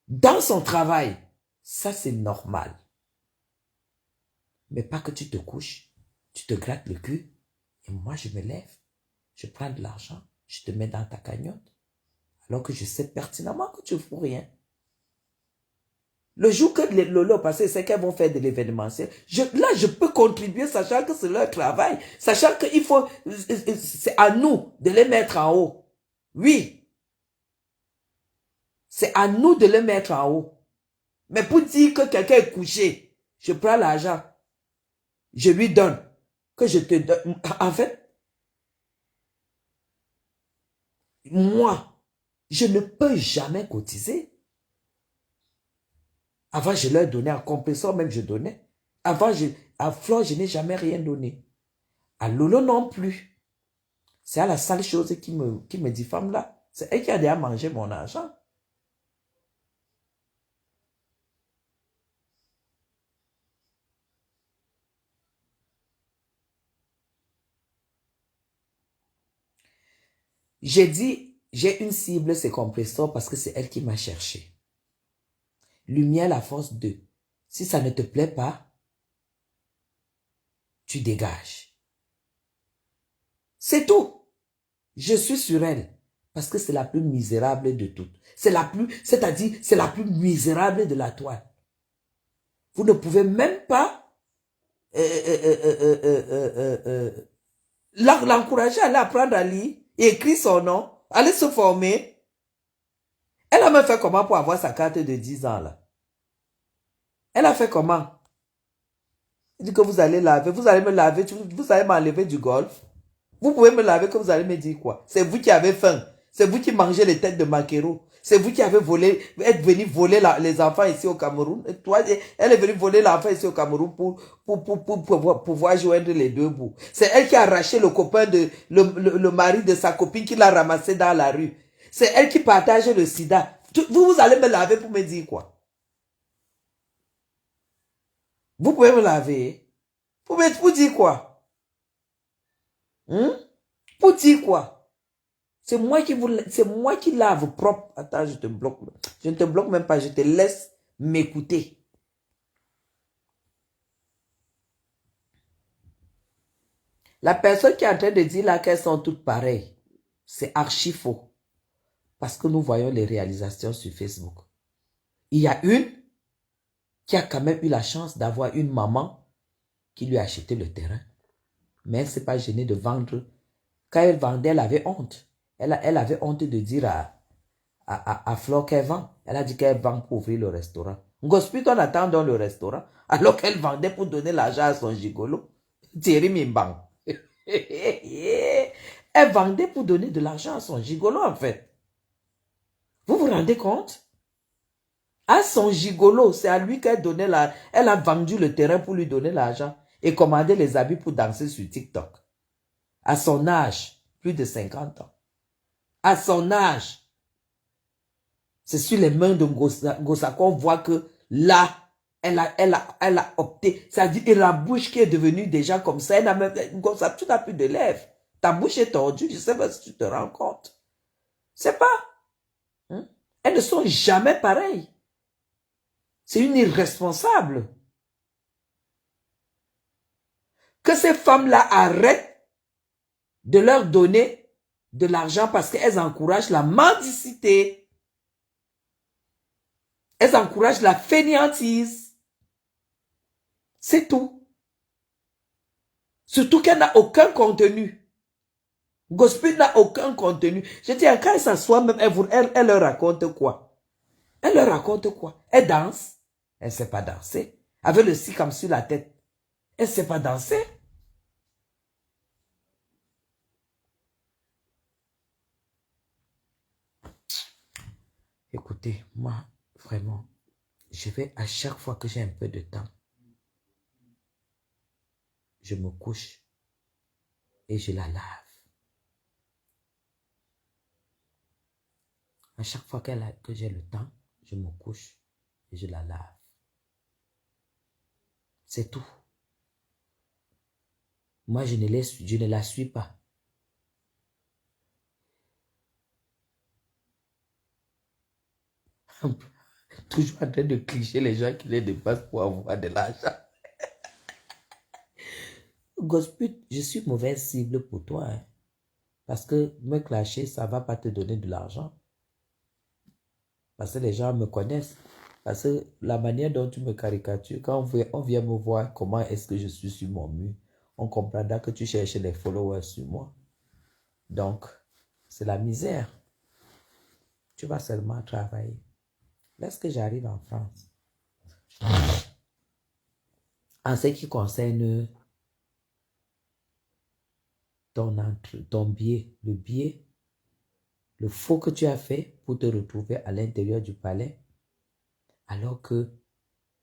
dans son travail. Ça, c'est normal. Mais pas que tu te couches, tu te grattes le cul, et moi, je me lève, je prends de l'argent, je te mets dans ta cagnotte. Alors que je sais pertinemment que tu ne fous rien. Le jour que Lolo passé, c'est qu'elles vont faire de l'événementiel. Là, je peux contribuer, sachant que c'est leur travail. Sachant qu'il faut... C'est à nous de les mettre en haut. Oui. C'est à nous de les mettre en haut. Mais pour dire que quelqu'un est couché, je prends l'argent, je lui donne, que je te donne. En fait, moi, je ne peux jamais cotiser. Avant, je leur donnais, à Compressor même, je donnais. Avant, à Flore, je n'ai jamais rien donné. À Lolo non plus. C'est à la seule chose qui me dit, femme là, c'est elle qui a déjà mangé mon argent. J'ai dit, j'ai une cible, c'est Compressor, parce que c'est elle qui m'a cherché. Lumière, la force 2. Si ça ne te plaît pas, tu dégages. C'est tout. Je suis sur elle. Parce que c'est la plus misérable de toutes. C'est la plus, c'est-à-dire, c'est la plus misérable de la toile. Vous ne pouvez même pas l'encourager à aller apprendre à lire et écrire son nom, aller se former. Elle a même fait comment pour avoir sa carte de 10 ans là? Elle a fait comment? Elle dit que vous allez laver, vous allez me laver, vous allez m'enlever du golf. Vous pouvez me laver que vous allez me dire quoi? C'est vous qui avez faim. C'est vous qui mangez les têtes de maquereau. C'est vous qui avez volé, êtes venu voler les enfants ici au Cameroun. Et toi, elle est venue voler l'enfant ici au Cameroun pour pouvoir joindre les deux bouts. C'est elle qui a arraché le copain le mari de sa copine qui l'a ramassé dans la rue. C'est elle qui partage le sida. Vous allez me laver pour me dire quoi? Vous pouvez me laver. Pour dire quoi? Pour dire quoi? C'est moi qui lave propre. Attends, je te bloque. Je ne te bloque même pas, je te laisse m'écouter. La personne qui est en train de dire là qu'elles sont toutes pareilles, c'est archi faux. Parce que nous voyons les réalisations sur Facebook. Il y a une qui a quand même eu la chance d'avoir une maman qui lui a acheté le terrain. Mais elle ne s'est pas gênée de vendre. Quand elle vendait, elle avait honte. Elle avait honte de dire à Flore qu'elle vend. Elle a dit qu'elle vend pour ouvrir le restaurant. Gospit, on attend dans le restaurant, alors qu'elle vendait pour donner l'argent à son gigolo. Thierry Mimbang. Elle vendait pour donner de l'argent à son gigolo, en fait. Vous vous rendez compte? À son gigolo, c'est à lui qu'elle donnait elle a vendu le terrain pour lui donner l'argent et commander les habits pour danser sur TikTok. À son âge, plus de 50 ans. À son âge. C'est sur les mains de Gossa qu'on voit que là, elle a opté. C'est-à-dire la bouche qui est devenue déjà comme ça. Gossa, tu n'as plus de lèvres. Ta bouche est tordue. Je ne sais pas si tu te rends compte. C'est pas. Elles ne sont jamais pareilles. C'est une irresponsable. Que ces femmes-là arrêtent de leur donner de l'argent parce qu'elles encouragent la mendicité. Elles encouragent la fainéantise. C'est tout. Surtout qu'elle n'a aucun contenu. Gospel n'a aucun contenu. Je dis, quand elle s'assoit, même, elle leur raconte quoi? Elle leur raconte quoi? Elle danse. Elle ne sait pas danser. Avec le sikam sur la tête. Elle ne sait pas danser. Écoutez, moi, vraiment, je vais à chaque fois que j'ai un peu de temps, je me couche et je la lave. À chaque fois que j'ai le temps, je me couche et je la lave. C'est tout. Moi, je ne la suis pas. Toujours en train de clicher les gens qui les dépassent pour avoir de l'argent. Gospel, je suis mauvaise cible pour toi. Hein. Parce que me clasher, ça ne va pas te donner de l'argent. Parce que les gens me connaissent. Parce que la manière dont tu me caricatures, quand on vient me voir comment est-ce que je suis sur mon mur, on comprendra que tu cherches les followers sur moi. Donc, c'est la misère. Tu vas seulement travailler. Lorsque j'arrive en France, en ce qui concerne ton billet, le faux que tu as fait pour te retrouver à l'intérieur du palais, alors que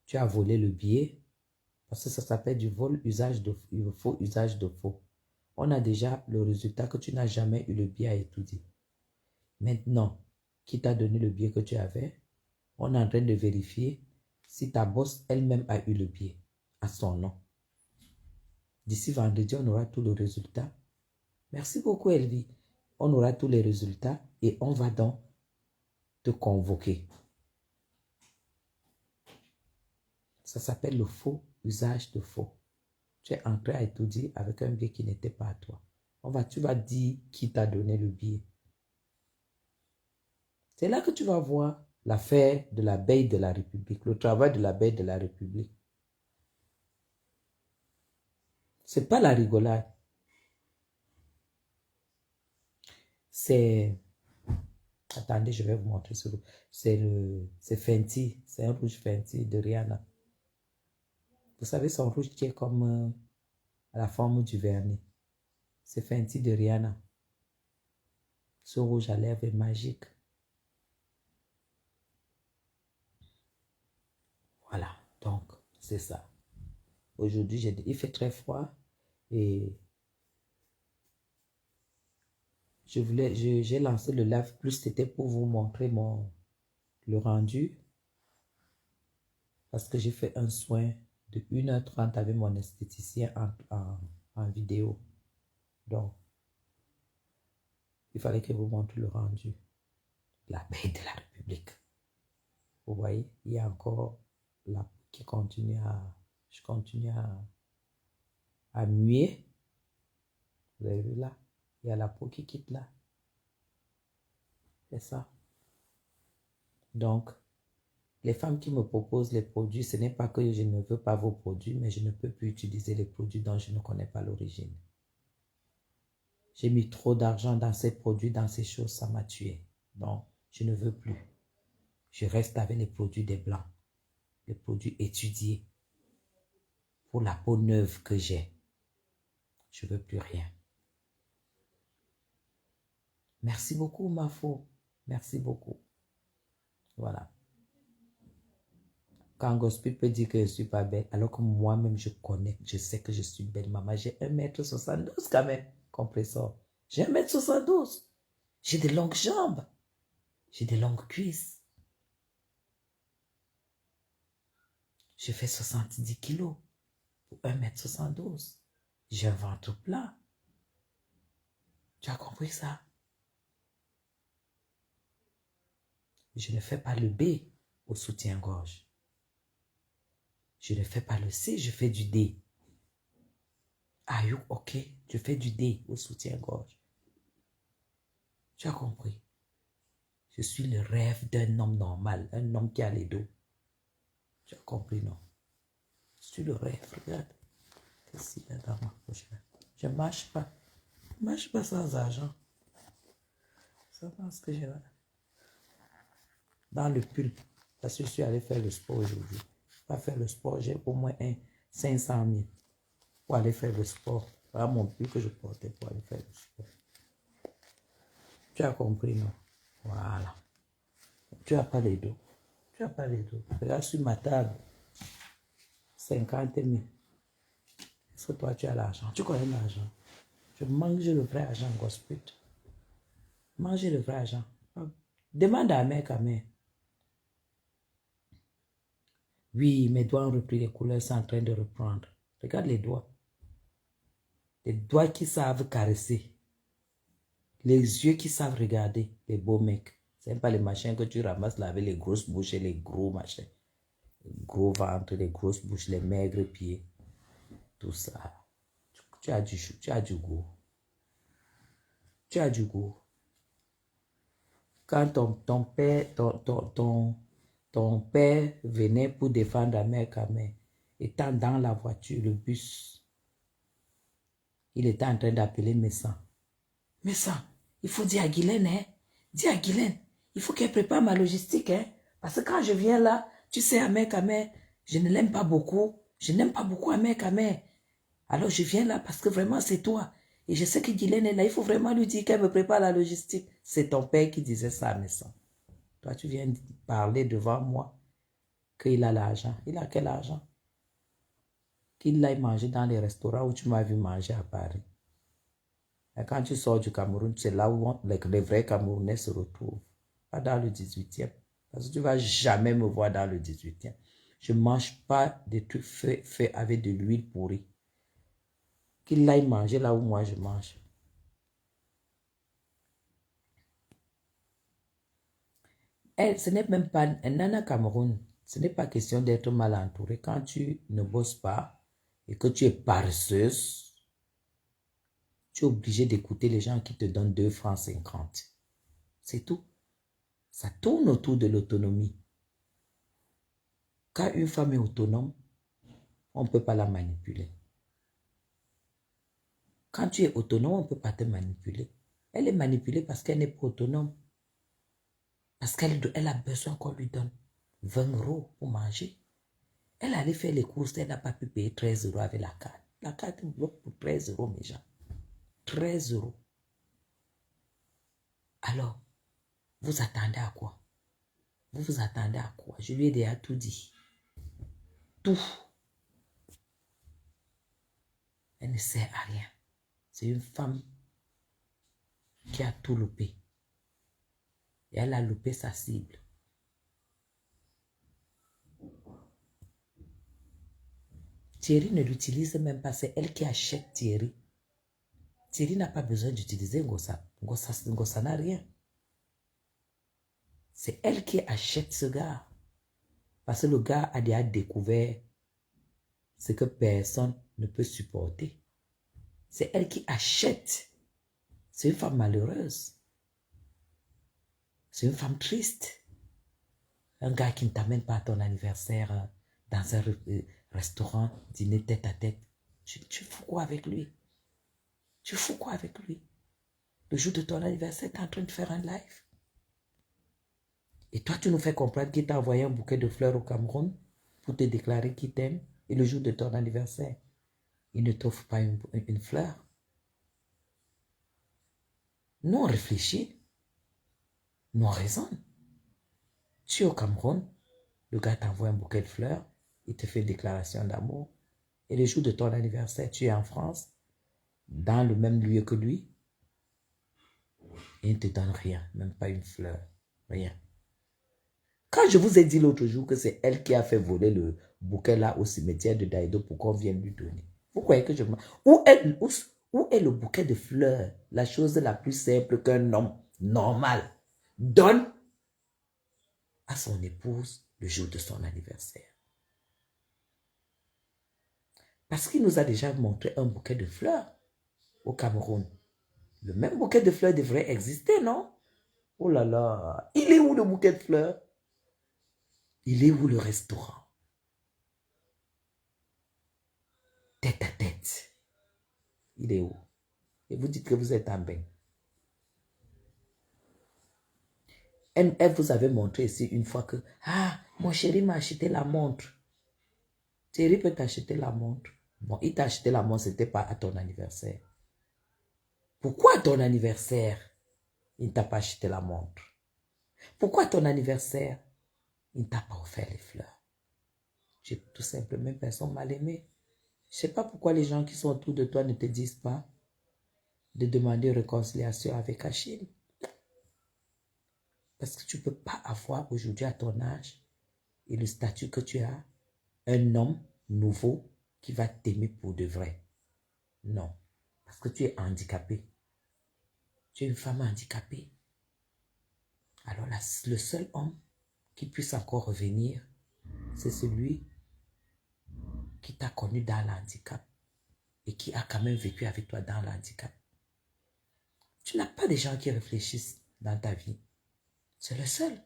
tu as volé le billet, parce que ça s'appelle du faux usage de faux. On a déjà le résultat que tu n'as jamais eu le billet à étudier. Maintenant, qui t'a donné le billet que tu avais, on est en train de vérifier si ta boss elle-même a eu le billet à son nom. D'ici vendredi, on aura tout le résultat. Merci beaucoup, Elvie. On aura tous les résultats et on va donc te convoquer. Ça s'appelle le faux usage de faux. Tu es entré à étudier avec un billet qui n'était pas à toi. Tu vas dire qui t'a donné le billet. C'est là que tu vas voir l'affaire de l'abeille de la République, le travail de l'abeille de la République. Ce n'est pas la rigolade. C'est... Attendez, je vais vous montrer ce rouge. C'est Fenty. C'est un rouge Fenty de Rihanna. Vous savez, son rouge qui est comme à la forme du vernis. C'est Fenty de Rihanna. Ce rouge à lèvres est magique. Voilà, donc c'est ça. Aujourd'hui, il fait très froid et j'ai lancé le Live Plus, c'était pour vous montrer le rendu. Parce que j'ai fait un soin de 1h30 avec mon esthéticien en vidéo. Donc, il fallait que je vous montre le rendu. La paix de la République. Vous voyez, il y a encore la peau qui continue je continue à muer. Vous avez vu là? Il y a la peau qui quitte là. C'est ça. Donc, les femmes qui me proposent les produits, ce n'est pas que je ne veux pas vos produits, mais je ne peux plus utiliser les produits dont je ne connais pas l'origine. J'ai mis trop d'argent dans ces produits, dans ces choses, ça m'a tué. Donc, je ne veux plus. Je reste avec les produits des Blancs, les produits étudiés pour la peau neuve que j'ai. Je ne veux plus rien. Merci beaucoup, Mafo. Merci beaucoup. Voilà. Quand Gospel peut dire que je ne suis pas belle, alors que moi-même, je connais, je sais que je suis belle. Maman, j'ai 1m72 quand même, compresseur. J'ai 1m72. J'ai des longues jambes. J'ai des longues cuisses. Je fais 70 kilos pour 1m72. J'ai un ventre plat. Tu as compris ça? Je ne fais pas le B au soutien-gorge. Je ne fais pas le C, je fais du D. Are you OK? Je fais du D au soutien-gorge. Tu as compris? Je suis le rêve d'un homme normal, un homme qui a les dos. Tu as compris, non? Je suis le rêve, regarde. Qu'est-ce qu'il y a dans ma poche? Je ne marche pas. Je ne marche pas sans argent. Ça va ce que j'ai là. Dans le pull. Parce que je suis allé faire le sport aujourd'hui. Pas faire le sport, j'ai au moins 500 000 pour aller faire le sport. Voilà mon pull que je portais pour aller faire le sport. Tu as compris, non? Voilà. Tu n'as pas les dos. Tu n'as pas les dos. Regarde sur ma table. 50 000. Est-ce que toi, tu as l'argent? Tu connais l'argent? Je mange le vrai argent, gospel. Mangez le vrai argent. Demande à mère quand même. Oui, mes doigts ont repris les couleurs, c'est en train de reprendre. Regarde les doigts. Les doigts qui savent caresser. Les yeux qui savent regarder. Les beaux mecs. Ce n'est pas les machins que tu ramasses là avec les grosses bouches et les gros machins. Les gros ventres, les grosses bouches, les maigres pieds. Tout ça. Tu as du goût. Tu as du goût. Quand ton père venait pour défendre Ahmed Kamé, étant dans la voiture, le bus, il était en train d'appeler Messan. Messan, il faut dire à Guylaine, hein? Dis à Guylaine, il faut qu'elle prépare ma logistique, hein? Parce que quand je viens là, tu sais, Ahmed Kamé, je ne l'aime pas beaucoup. Je n'aime pas beaucoup Ahmed Kamé. Alors je viens là parce que vraiment c'est toi. Et je sais que Guylaine est là, il faut vraiment lui dire qu'elle me prépare la logistique. C'est ton père qui disait ça à Messan. Toi, tu viens de parler devant moi qu'il a l'argent. Il a quel argent? Qu'il aille manger dans les restaurants où tu m'as vu manger à Paris. Et quand tu sors du Cameroun, c'est là où les vrais Camerounais se retrouvent. Pas dans le 18e. Parce que tu ne vas jamais me voir dans le 18e. Je ne mange pas des trucs faits avec de l'huile pourrie. Qu'il aille manger là où moi je mange. Ce n'est même pas, Nana Cameroun, ce n'est pas question d'être mal entouré. Quand tu ne bosses pas et que tu es paresseuse, tu es obligé d'écouter les gens qui te donnent 2 francs 50. C'est tout. Ça tourne autour de l'autonomie. Quand une femme est autonome, on ne peut pas la manipuler. Quand tu es autonome, on ne peut pas te manipuler. Elle est manipulée parce qu'elle n'est pas autonome. Parce qu'elle a besoin qu'on lui donne 20 € pour manger. Elle allait faire les courses, elle n'a pas pu payer 13 € avec la carte. La carte bloque pour 13 € mes gens. 13 €. Alors, vous attendez à quoi? Vous vous attendez à quoi? Je lui ai déjà tout dit. Tout. Elle ne sert à rien. C'est une femme qui a tout loupé. Et elle a loupé sa cible. Thierry ne l'utilise même pas. C'est elle qui achète Thierry. Thierry n'a pas besoin d'utiliser Ngossa. Ngossa n'a rien. C'est elle qui achète ce gars. Parce que le gars a déjà découvert ce que personne ne peut supporter. C'est elle qui achète. C'est une femme malheureuse. C'est une femme triste. Un gars qui ne t'amène pas à ton anniversaire dans un restaurant, dîner tête à tête. Tu fous quoi avec lui? Tu fous quoi avec lui? Le jour de ton anniversaire, tu es en train de faire un live. Et toi, tu nous fais comprendre qu'il t'a envoyé un bouquet de fleurs au Cameroun pour te déclarer qu'il t'aime. Et le jour de ton anniversaire, il ne t'offre pas une fleur. Nous, on réfléchit. Nous, on raisonne. Tu es au Cameroun, le gars t'envoie un bouquet de fleurs, il te fait une déclaration d'amour. Et le jour de ton anniversaire, tu es en France, dans le même lieu que lui, et il ne te donne rien, même pas une fleur, rien. Quand je vous ai dit l'autre jour que c'est elle qui a fait voler le bouquet là au cimetière de Daïdo pour qu'on vienne lui donner, vous croyez que je... Où est le bouquet de fleurs? La chose la plus simple qu'un homme normal donne à son épouse le jour de son anniversaire. Parce qu'il nous a déjà montré un bouquet de fleurs au Cameroun. Le même bouquet de fleurs devrait exister, non? Oh là là, il est où le bouquet de fleurs? Il est où le restaurant? Tête à tête. Il est où? Et vous dites que vous êtes en bain. Elle vous avait montré ici une fois que, ah, mon chéri m'a acheté la montre. Chéri peut t'acheter la montre. Bon, il t'a acheté la montre, ce n'était pas à ton anniversaire. Pourquoi à ton anniversaire, il ne t'a pas acheté la montre? Pourquoi à ton anniversaire, il ne t'a pas offert les fleurs? J'ai tout simplement une personne mal aimée. Je ne sais pas pourquoi les gens qui sont autour de toi ne te disent pas de demander réconciliation avec Achille. Parce que tu ne peux pas avoir aujourd'hui à ton âge et le statut que tu as, un homme nouveau qui va t'aimer pour de vrai. Non. Parce que tu es handicapé. Tu es une femme handicapée. Alors le seul homme qui puisse encore revenir, c'est celui qui t'a connu dans l'handicap et qui a quand même vécu avec toi dans l'handicap. Tu n'as pas des gens qui réfléchissent dans ta vie. C'est le seul.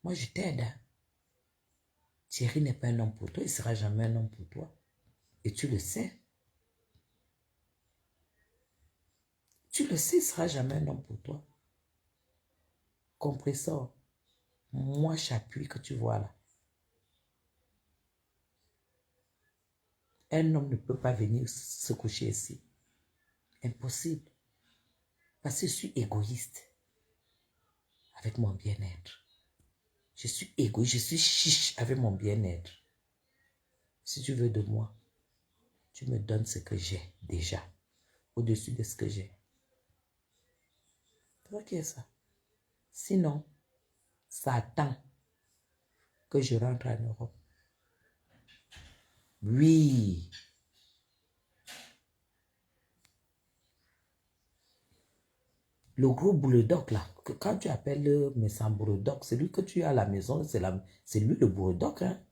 Moi, je t'aide. Hein. Thierry n'est pas un homme pour toi. Il ne sera jamais un homme pour toi. Et tu le sais. Tu le sais, il ne sera jamais un homme pour toi. Compresseur. Moi, j'appuie que tu vois là. Un homme ne peut pas venir se coucher ici. Impossible. Parce que je suis égoïste avec mon bien-être. Je suis égoïste, je suis chiche avec mon bien-être. Si tu veux de moi, tu me donnes ce que j'ai déjà, au-dessus de ce que j'ai. C'est vrai qu'il y a ça. Sinon, ça attend que je rentre en Europe. Oui. Le gros boulodog là, que quand tu appelles le médecin boulodog, c'est lui que tu as à la maison, c'est lui le boulodog. Hein?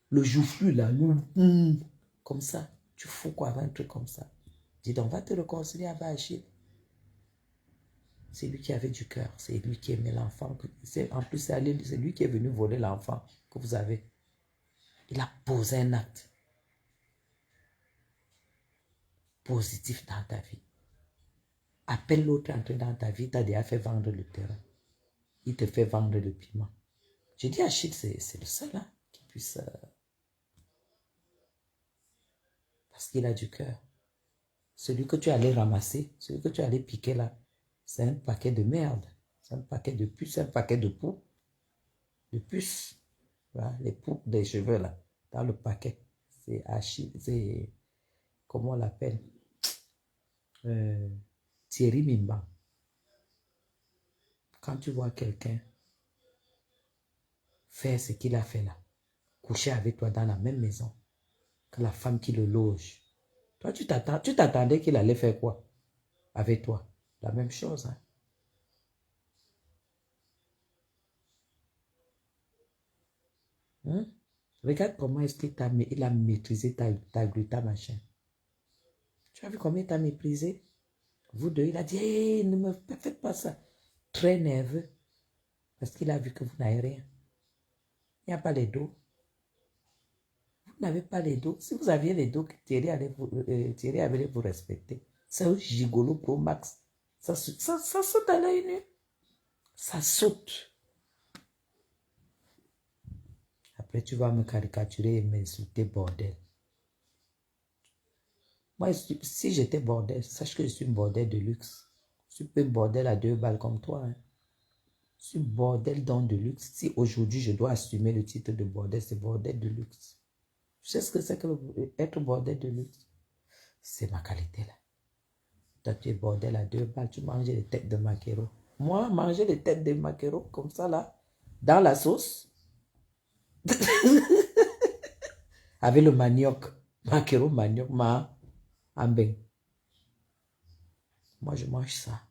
Le joufflu là, comme ça. Tu fous quoi avec un truc comme ça? Dis donc, va te réconcilier avec Achille. C'est lui qui avait du cœur, c'est lui qui aimait l'enfant. En plus, c'est lui qui est venu voler l'enfant que vous avez. Il a posé un acte positif dans ta vie. Appelle l'autre entrée dans ta vie, t'as déjà fait vendre le terrain. Il te fait vendre le piment. J'ai dit Achille, c'est le seul hein, qui puisse... parce qu'il a du cœur. Celui que tu allais ramasser, celui que tu allais piquer là, c'est un paquet de merde. C'est un paquet de puces, un paquet de poux. De puces. Voilà, les poux des cheveux là, dans le paquet. C'est Achille, c'est... Comment on l'appelle? Thierry Mimba. Quand tu vois quelqu'un faire ce qu'il a fait là, coucher avec toi dans la même maison que la femme qui le loge, toi tu t'attendais qu'il allait faire quoi avec toi? La même chose. Hein? Hein? Regarde comment est-ce qu'il a maîtrisé ta gluta machin. Tu as vu comment il t'a méprisé? Vous deux, il a dit, hey, ne me faites pas ça. Très nerveux. Parce qu'il a vu que vous n'avez rien. Il n'y a pas les dos. Vous n'avez pas les dos. Si vous aviez les dos, Thierry allait vous respecter. C'est un gigolo pro max. Ça saute à l'œil nu. Ça saute. Après, tu vas me caricaturer et m'insulter, bordel. Moi, si j'étais bordel, sache que je suis un bordel de luxe. Je suis pas un bordel à 2 balles comme toi. Hein. Je suis bordel dans de luxe. Si aujourd'hui, je dois assumer le titre de bordel, c'est bordel de luxe. Tu sais ce que c'est que être bordel de luxe? C'est ma qualité là. Toi, tu es bordel à 2 balles, tu manges les têtes de maquereau. Moi, manger les têtes de maquereau comme ça là, dans la sauce, avec le manioc, maquereau, manioc, ambeng. Moi, je mange ça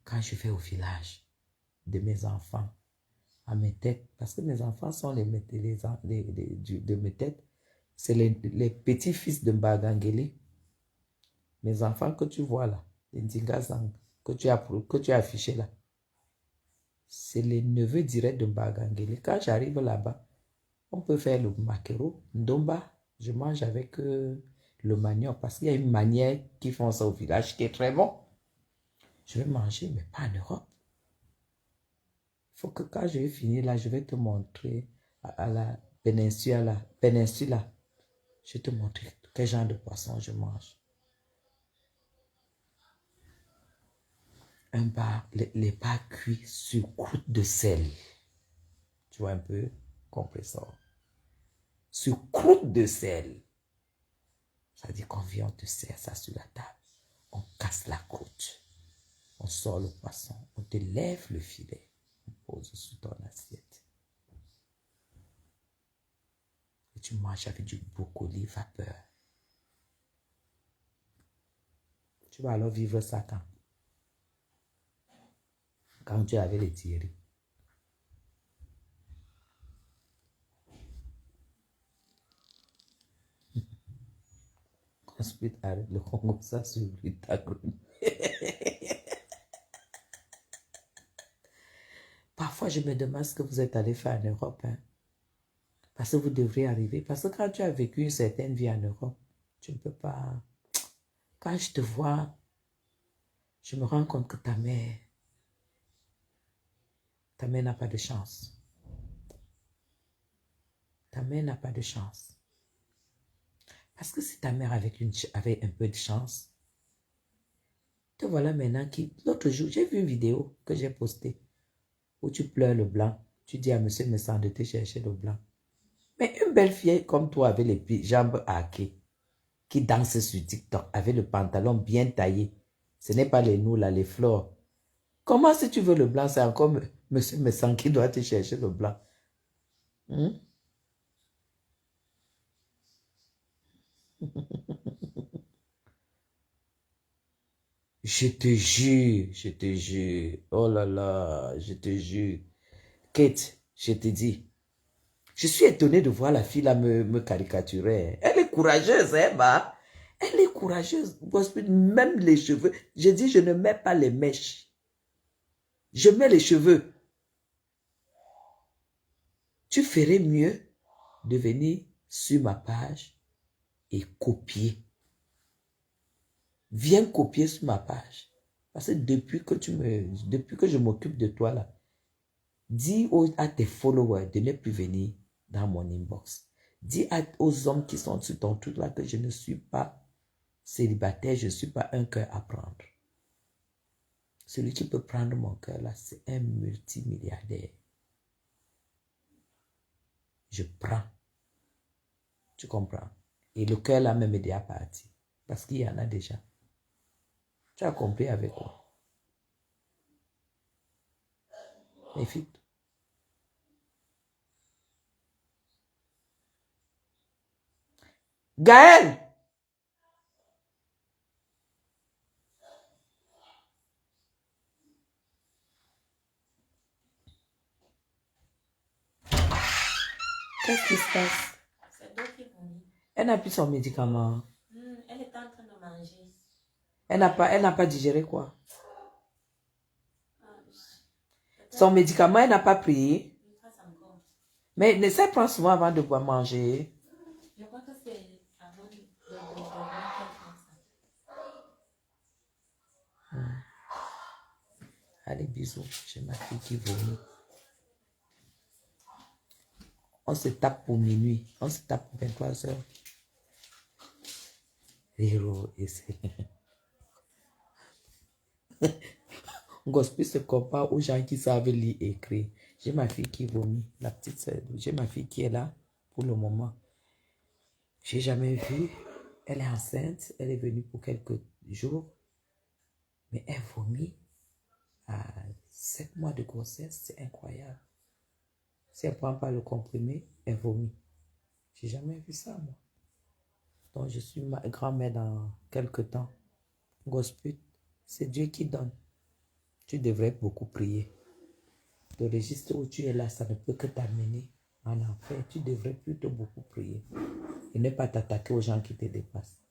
quand je vais au village de mes enfants, à mes têtes, parce que mes enfants sont de mes têtes, c'est les petits-fils de Mbagangeli. Mes enfants que tu vois là, les Ndingazang, que tu as affiché là, c'est les neveux directs de Mbagangeli. Quand j'arrive là-bas, on peut faire le maquereau, ndomba, je mange avec le manioc, parce qu'il y a une manière qui font ça au village qui est très bon. Je vais manger, mais pas en Europe. Il faut que quand je vais finir là, je vais te montrer à la péninsule, je vais te montrer quel genre de poisson je mange. Un bar, les bars cuits sur croûte de sel. Tu vois un peu, compresseur. Sur croûte de sel. Ça dit qu'on vient, on te sert ça sur la table. On casse la croûte. On sort le poisson. On te lève le filet. On pose sur ton assiette. Et tu manges avec du brocoli vapeur. Tu vas alors vivre ça quand tu avais les Thierry. Ensuite, arrête le Congo, ça sur ta grue. Parfois, je me demande ce que vous êtes allé faire en Europe. Hein? Parce que vous devriez arriver. Parce que quand tu as vécu une certaine vie en Europe, tu ne peux pas... Quand je te vois, je me rends compte que ta mère n'a pas de chance. Ta mère n'a pas de chance. Parce que si ta mère avait un peu de chance, te voilà maintenant qui... L'autre jour, j'ai vu une vidéo que j'ai postée où tu pleures le blanc. Tu dis à monsieur Messan de te chercher le blanc. Mais une belle fille comme toi avec les jambes hackées, qui danse sur TikTok avec le pantalon bien taillé, ce n'est pas les nous là, les fleurs. Comment si tu veux le blanc, c'est encore monsieur Messan qui doit te chercher le blanc. Hmm? Je te jure, oh là là, je te jure. Kate, je te dis, je suis étonné de voir la fille là me caricaturer. Elle est courageuse, hein, bah. Elle est courageuse. Même les cheveux. Je dis, je ne mets pas les mèches. Je mets les cheveux. Tu ferais mieux de venir sur ma page et copier. Viens copier sur ma page. Parce que depuis que je m'occupe de toi là, dis à tes followers de ne plus venir dans mon inbox. Dis aux hommes qui sont sur ton truc là que je ne suis pas célibataire, je ne suis pas un cœur à prendre. Celui qui peut prendre mon cœur là, c'est un multimilliardaire. Je prends. Tu comprends? Et le cœur là même est déjà parti. Parce qu'il y en a déjà. Tu as compris avec quoi? Méfie-toi. Gaël! Qu'est-ce qui se passe?
C'est donc qui vomit.
Elle n'a plus son médicament.
Elle est en train de manger.
Elle n'a pas digéré quoi? Son médicament, elle n'a pas pris. Mais elle prend souvent avant de boire manger.
Je crois que c'est avant de dormir qu'elle prend ça.
Allez, bisous. J'ai ma fille qui vomit. On se tape pour minuit. On se tape pour 23 heures. Héros, essaie. Gospel se compare aux gens qui savent lire et écrire. J'ai ma fille qui vomit, la petite sœur. J'ai ma fille qui est là pour le moment. J'ai jamais vu. Elle est enceinte. Elle est venue pour quelques jours. Mais elle vomit à 7 mois de grossesse. C'est incroyable. Si elle ne prend pas le comprimé, elle vomit. J'ai jamais vu ça, moi. Donc, je suis ma grand-mère dans quelques temps. Gospel, c'est Dieu qui donne. Tu devrais beaucoup prier. Le registre où tu es là, ça ne peut que t'amener en enfer. Tu devrais plutôt beaucoup prier. Et ne pas t'attaquer aux gens qui te dépassent.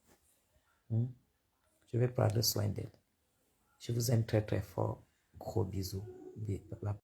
Je vais prendre soin d'elle. Je vous aime très très fort. Gros bisous.